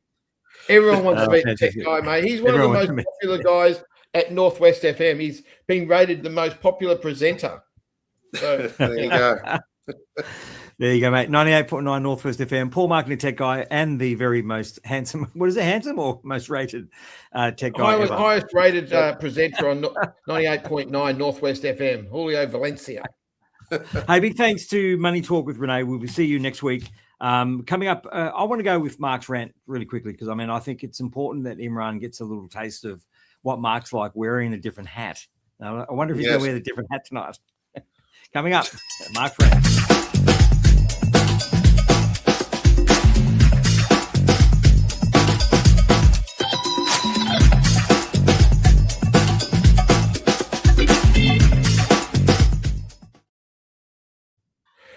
Everyone wants to meet the tech fantastic. guy, mate. He's one Everyone of the wants to most meet- popular guys at Northwest FM. He's been rated the most popular presenter. So There you go. There you go, mate. 98.9 Northwest FM. Paul Marketing Tech Guy and the very most handsome, what is it, handsome or most rated tech guy ever? highest rated presenter on 98.9 Northwest FM, Julio Valencia. Hey, big thanks to Money Talk with Rene. We will see you next week. Coming up, I want to go with Mark's rant really quickly because, I think it's important that Imran gets a little taste of what Mark's like wearing a different hat. Now, I wonder if he's going to wear the different hat tonight. Coming up, Mark's rant.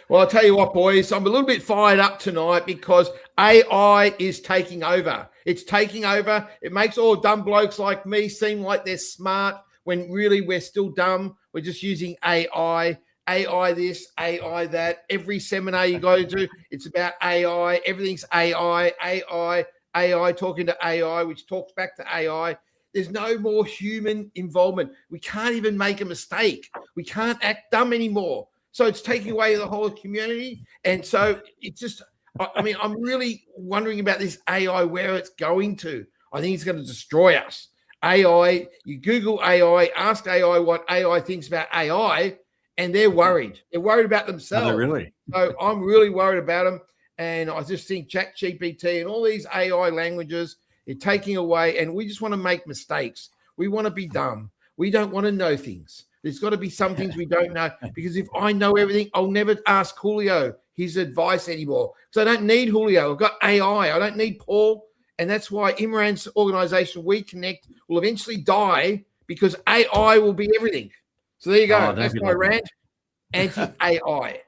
Well, I'll tell you what, boys, I'm a little bit fired up tonight because AI is taking over. It's taking over. It makes all dumb blokes like me seem like they're smart when really we're still dumb. We're just using AI. AI this, AI that. Every seminar you go to, it's about AI. Everything's AI, AI, AI talking to AI, which talks back to AI. There's no more human involvement. We can't even make a mistake. We can't act dumb anymore. So it's taking away the whole community. And so it's just, I'm really wondering about this AI, where it's going to. I think it's going to destroy us. AI, you Google AI, ask AI what AI thinks about AI, and they're worried. They're worried about themselves. Oh, really? So I'm really worried about them. And I just think ChatGPT and all these AI languages are taking away, and we just want to make mistakes. We want to be dumb. We don't want to know things. There's got to be some things we don't know, because if I know everything, I'll never ask Julio his advice anymore. So I don't need Julio. I've got AI. I don't need Paul. And that's why Imran's organization, WeConnect, will eventually die, because AI will be everything. So there you go. That's my rant. Anti-AI.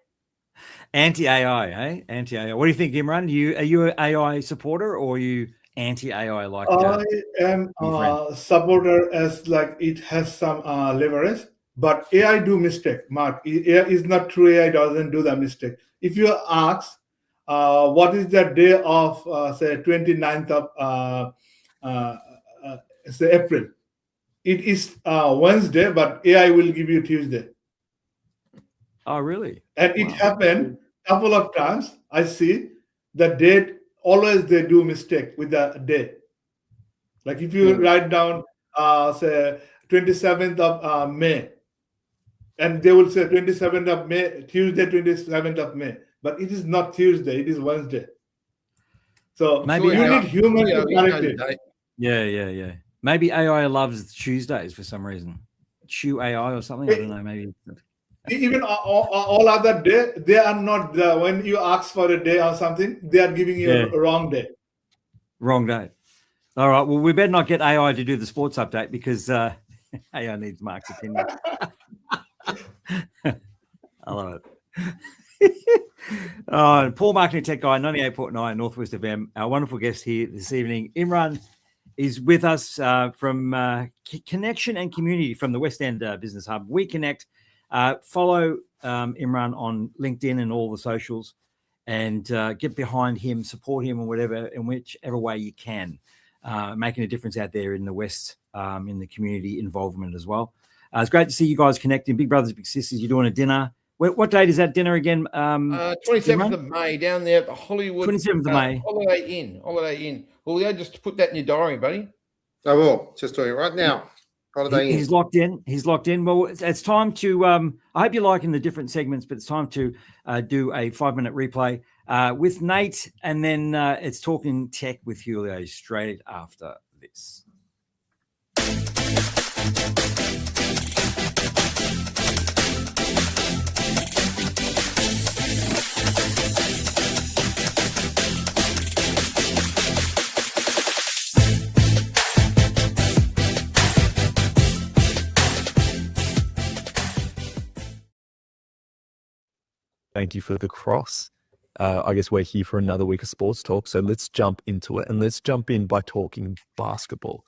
Anti-AI, eh? Anti-AI. What do you think, Imran? Are you an AI supporter, or are you anti-AI like I am a supporter, as like it has some leverage, but AI do mistake. Mark, AI is not true. AI doesn't do the mistake. If you ask, what is the day of say 29th of say April? It is Wednesday, but AI will give you Tuesday. Oh, really? And it happened a couple of times. I see the date. Always they do mistake with the date. Like if you write down, say 27th of May, and they will say 27th of May, Tuesday, 27th of May. But it is not Tuesday, it is Wednesday. So maybe you need human to correct it. Yeah. Maybe AI loves Tuesdays for some reason. Chew AI or something. I don't know. Maybe. Even all other day, they are not. When you ask for a day or something, they are giving you a wrong day. Wrong day. All right. Well, we better not get AI to do the sports update, because AI needs Mark's opinion. I love it. Paul Marketing Tech Guy, 98.9 Northwest FM. Our wonderful guest here this evening, Imran, is with us from Connection and Community from the Westend Business Hub. We connect. Follow Imran on LinkedIn and all the socials, and get behind him, support him, or whatever, in whichever way you can, making a difference out there in the West, in the community involvement as well. It's great to see you guys connecting. Big Brothers, Big Sisters, you're doing a dinner. What date is that dinner again? 27th of May down there at the Hollywood. 27th of May. Holiday Inn. Julio, just put that in your diary, buddy. I will. Just doing it right now. He's locked in. Well, it's time to. I hope you're liking the different segments, but it's time to do a 5-minute replay. with Nate, and then it's Talking Tech with Julio straight after this. Thank you for the cross. I guess we're here for another week of sports talk. So let's jump into it, and let's jump in by talking basketball.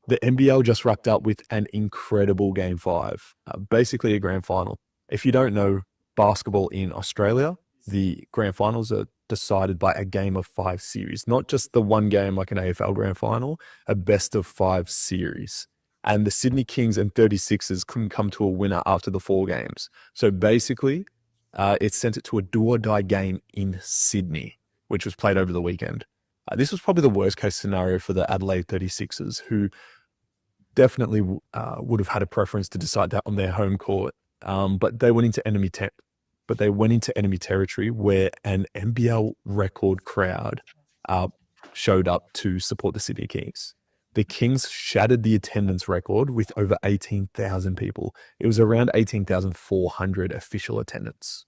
The NBL just wrapped up with an incredible Game 5, basically a grand final. If you don't know basketball in Australia, the grand finals are decided by a game of 5 series, not just the one game like an AFL grand final, a best of 5 series. And the Sydney Kings and 36ers couldn't come to a winner after the 4 games. So basically, it sent it to a do-or-die game in Sydney, which was played over the weekend. This was probably the worst-case scenario for the Adelaide 36ers, who definitely would have had a preference to decide that on their home court. But they went into enemy territory where an NBL record crowd showed up to support the Sydney Kings. The Kings shattered the attendance record with over 18,000 people. It was around 18,400 official attendance.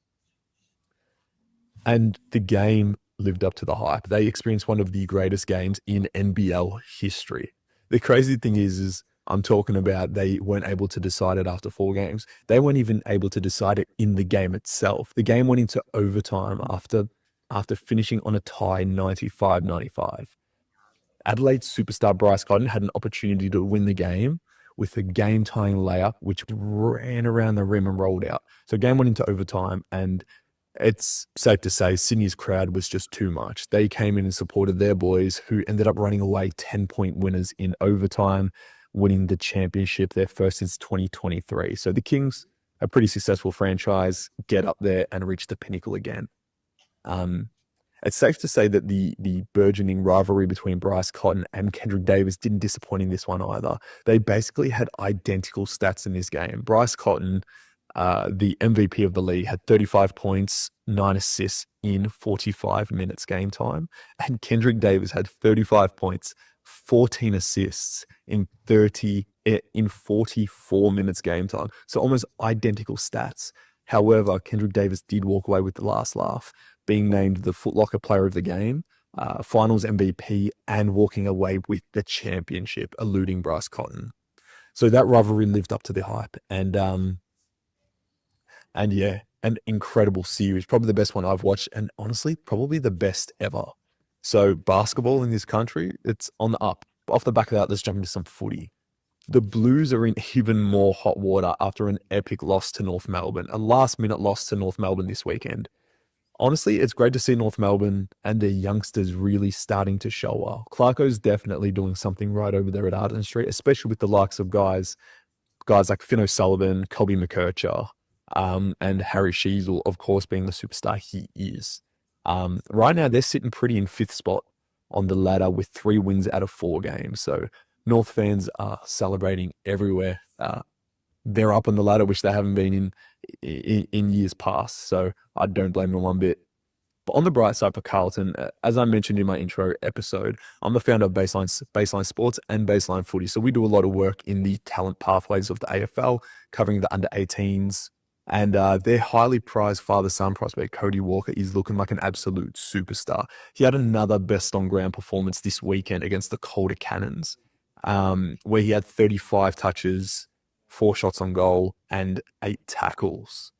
And the game lived up to the hype. They experienced one of the greatest games in NBL history. The crazy thing is I'm talking about they weren't able to decide it after 4 games. They weren't even able to decide it in the game itself. The game went into overtime after finishing on a tie 95-95. Adelaide's superstar Bryce Cotton had an opportunity to win the game with a game-tying layup, which ran around the rim and rolled out. So game went into overtime, and it's safe to say Sydney's crowd was just too much. They came in and supported their boys, who ended up running away 10-point winners in overtime, winning the championship, their first since 2023. So the Kings, a pretty successful franchise, get up there and reach the pinnacle again. It's safe to say that the burgeoning rivalry between Bryce Cotton and Kendrick Davis didn't disappoint in this one either. They basically had identical stats in this game. Bryce Cotton, the MVP of the league, had 35 points, 9 assists in 45 minutes game time. And Kendrick Davis had 35 points, 14 assists in 44 minutes game time. So almost identical stats. However, Kendrick Davis did walk away with the last laugh, being named the Foot Locker Player of the Game, Finals MVP, and walking away with the championship, eluding Bryce Cotton. So that rivalry lived up to the hype, and yeah, an incredible series, probably the best one I've watched, and honestly, probably the best ever. So basketball in this country, it's on the up. Off the back of that, let's jump into some footy. The Blues are in even more hot water after an epic loss to North Melbourne, a last-minute loss to North Melbourne this weekend. Honestly, it's great to see North Melbourne and their youngsters really starting to show up. Clarko's definitely doing something right over there at Arden Street, especially with the likes of guys like Finn O'Sullivan, Colby McKercher, and Harry Sheasel, of course, being the superstar he is. Right now, they're sitting pretty in 5th spot on the ladder with 3 wins out of 4 games. So North fans are celebrating everywhere. They're up on the ladder, which they haven't been in years past. So I don't blame them one bit. But on the bright side for Carlton, as I mentioned in my intro episode, I'm the founder of Baseline Sports and Baseline Footy. So we do a lot of work in the talent pathways of the AFL, covering the under-18s. And their highly prized father-son prospect, Cody Walker, is looking like an absolute superstar. He had another best-on-ground performance this weekend against the Calder Cannons, where he had 35 touches, 4 shots on goal, and 8 tackles.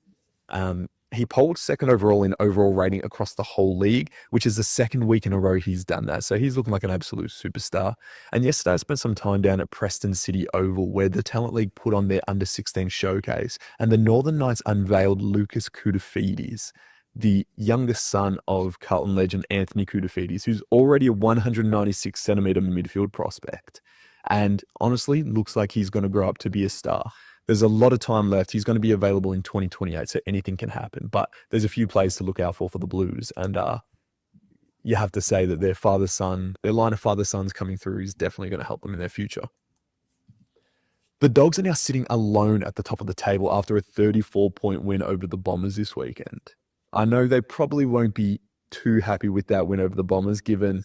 He polled second overall in overall rating across the whole league, which is the 2nd week in a row he's done that. So he's looking like an absolute superstar. And yesterday I spent some time down at Preston City Oval, where the Talent League put on their under-16 showcase, and the Northern Knights unveiled Lucas Koutafidis, the youngest son of Carlton legend Anthony Koutafidis, who's already a 196-centimeter midfield prospect. And honestly, looks like he's going to grow up to be a star. There's a lot of time left. He's going to be available in 2028, so anything can happen. But there's a few plays to look out for the Blues. And you have to say that their line of father-sons coming through is definitely going to help them in their future. The Dogs are now sitting alone at the top of the table after a 34-point win over the Bombers this weekend. I know they probably won't be too happy with that win over the Bombers, given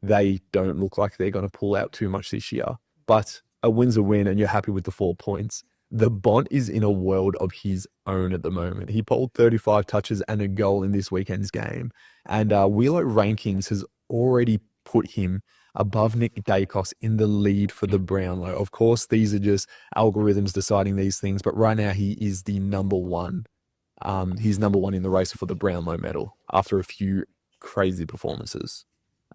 they don't look like they're going to pull out too much this year. But a win's a win, and you're happy with the 4 points. The Bont is in a world of his own at the moment. He pulled 35 touches and a goal in this weekend's game. And Wheelo Rankings has already put him above Nick Dacos in the lead for the Brownlow. Of course, these are just algorithms deciding these things, but right now he is the number one. He's number one in the race for the Brownlow medal after a few crazy performances.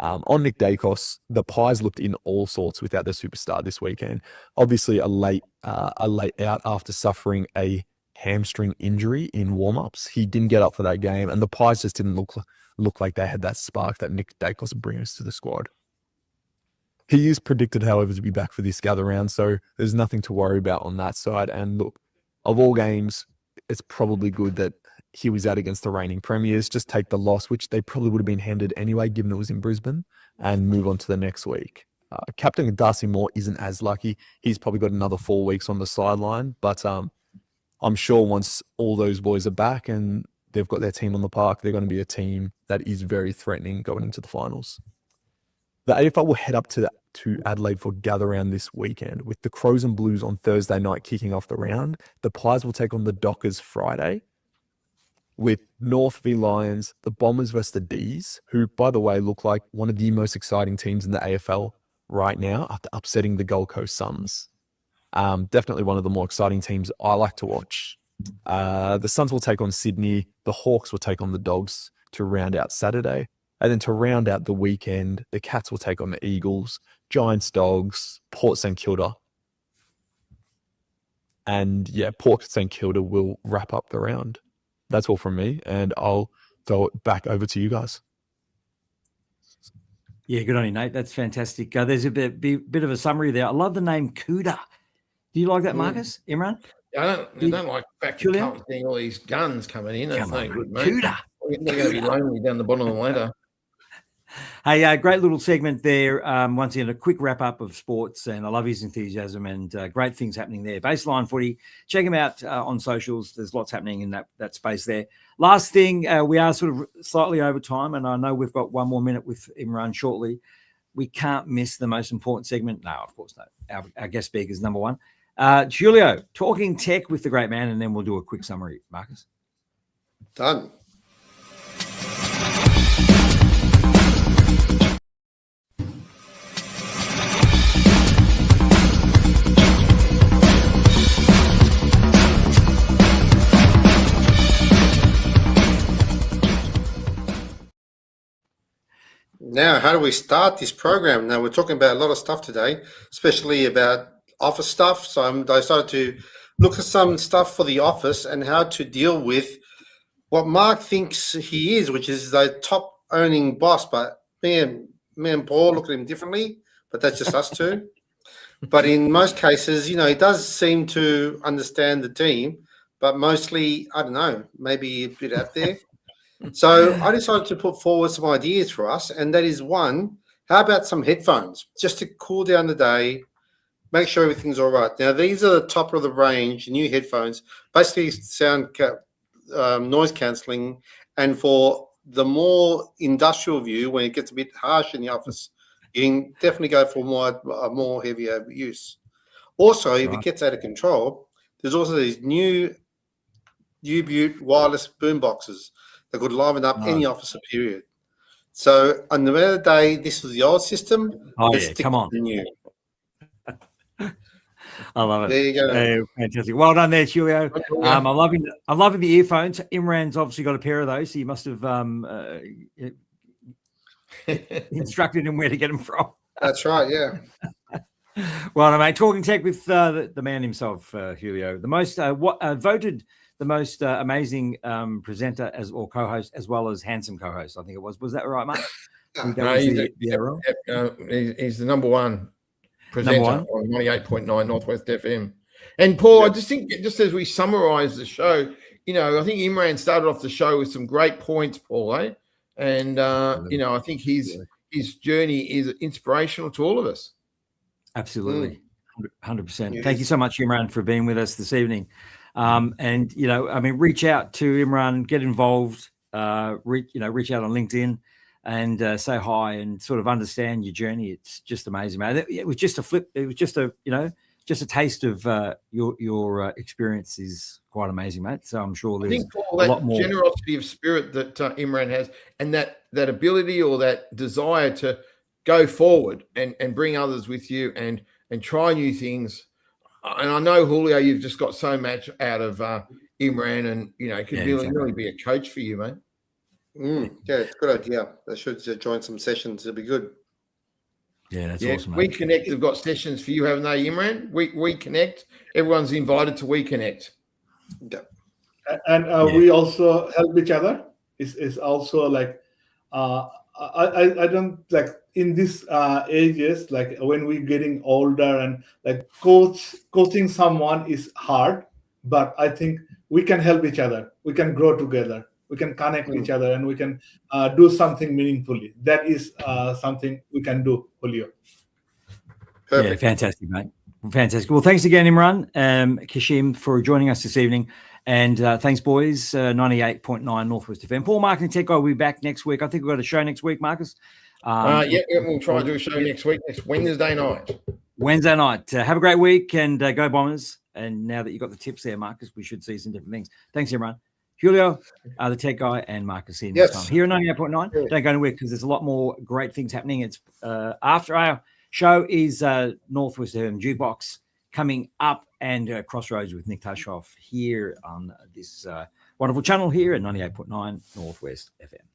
On Nick Dacos, the Pies looked in all sorts without their superstar this weekend. Obviously, a late out after suffering a hamstring injury in warm-ups. He didn't get up for that game, and the Pies just didn't look like they had that spark that Nick Dacos brings to the squad. He is predicted, however, to be back for this gather round, so there's nothing to worry about on that side. And look, of all games, it's probably good that he was out against the reigning premiers. Just take the loss, which they probably would have been handed anyway, given it was in Brisbane, and move on to the next week. Captain Darcy Moore isn't as lucky. He's probably got another 4 weeks on the sideline, but I'm sure once all those boys are back and they've got their team on the park, they're going to be a team that is very threatening going into the finals. The AFL will head up to Adelaide for gather round this weekend, with the Crows and Blues on Thursday night kicking off the round. The Pies will take on the Dockers Friday, with North v Lions, the Bombers versus the D's, who, by the way, look like one of the most exciting teams in the AFL right now after upsetting the Gold Coast Suns. Definitely one of the more exciting teams I like to watch. The Suns will take on Sydney. The Hawks will take on the Dogs to round out Saturday. And then to round out the weekend, the Cats will take on the Eagles, Giants, Dogs, Port St Kilda. And yeah, Port St Kilda will wrap up the round. That's all from me, and I'll throw it back over to you guys. Yeah, good on you, Nate. That's fantastic. There's a bit of a summary there. I love the name Cuda. Do you like that, Marcus? Imran? I don't like the fact that Carlton's seeing all these guns coming in. That's no good, mate. Cuda. They're going to be lonely down the bottom of the ladder. Hey, great little segment there. Once again, a quick wrap up of sports, and I love his enthusiasm and great things happening there. Baseline Footy, check him out on socials. There's lots happening in that space there. Last thing, we are sort of slightly over time, and I know we've got one more minute with Imran shortly. We can't miss the most important segment. No, of course not. Our guest speaker is number one. Julio, talking tech with the great man, and then we'll do a quick summary, Marcus. Done. Now, how do we start this program? Now, we're talking about a lot of stuff today, especially about office stuff. So I decided to look at some stuff for the office and how to deal with what Mark thinks he is, which is the top owning boss. But me and Paul look at him differently, but that's just us two. But in most cases, you know, he does seem to understand the team, but mostly, I don't know, maybe a bit out there. So I decided to put forward some ideas for us, and that is one, how about some headphones just to cool down the day, make sure everything's all right. Now, these are the top of the range new headphones, basically noise cancelling, and for the more industrial view, when it gets a bit harsh in the office, you can definitely go for more heavier use. Also, if it gets out of control, there's also these new U-Butte wireless boom boxes that could liven up any officer period. So on the end of the day, this was the old system. Oh, yeah, come on. The new. I love it. There you go. Fantastic. Well done there, Julio. I'm loving the earphones. Imran's obviously got a pair of those, so you must have instructed him where to get them from. That's right, yeah. Well done, mate. Talking tech with the man himself, Julio. The most voted the most amazing presenter or co-host, as well as handsome co-host. I think it was. Was that right, mate? No, he's the number one presenter on 98.9 Northwest FM. And Paul, I just think, just as we summarise the show, you know, I think Imran started off the show with some great points, Paul, eh? And you know, I think his journey is inspirational to all of us. Absolutely, 100%. Thank you so much, Imran, for being with us this evening. And you know, I mean, reach out to Imran, get involved. reach out on LinkedIn and say hi and sort of understand your journey. It's just amazing, mate. It was just a flip. It was just a taste of your experience is quite amazing, mate. So I'm sure there's a lot more generosity of spirit that Imran has, and that ability or that desire to go forward and bring others with you and try new things. And I know, Julio, you've just got so much out of Imran, and it could really be a coach for you, mate. Yeah, it's a good idea. They should join some sessions. It'll be good. Yeah, that's awesome, mate. We Connect have got sessions for you, haven't they, Imran? We Connect. Everyone's invited to We Connect. Yeah. And we also help each other. Is also like I don't like in these ages, like when we're getting older and like coaching someone is hard, but I think we can help each other. We can grow together. We can connect each other, and we can do something meaningfully. That is something we can do, Julio. Perfect. Yeah, fantastic, mate. Fantastic. Well, thanks again, Imran Kashem, for joining us this evening. And thanks, boys. 98.9 Northwest FM. Paul, Marketing Tech Guy will be back next week. I think we've got a show next week, Marcus. We'll try and do a show next week, next Wednesday night. Wednesday night. Have a great week and go Bombers. And now that you've got the tips there, Marcus, we should see some different things. Thanks, Imran. Julio, the tech guy, and Marcus here next time. Here at 98.9. Don't go anywhere because there's a lot more great things happening. It's after our show is Northwest FM Jukebox coming up, and Crossroads with Nick Tashoff here on this wonderful channel here at 98.9 Northwest FM.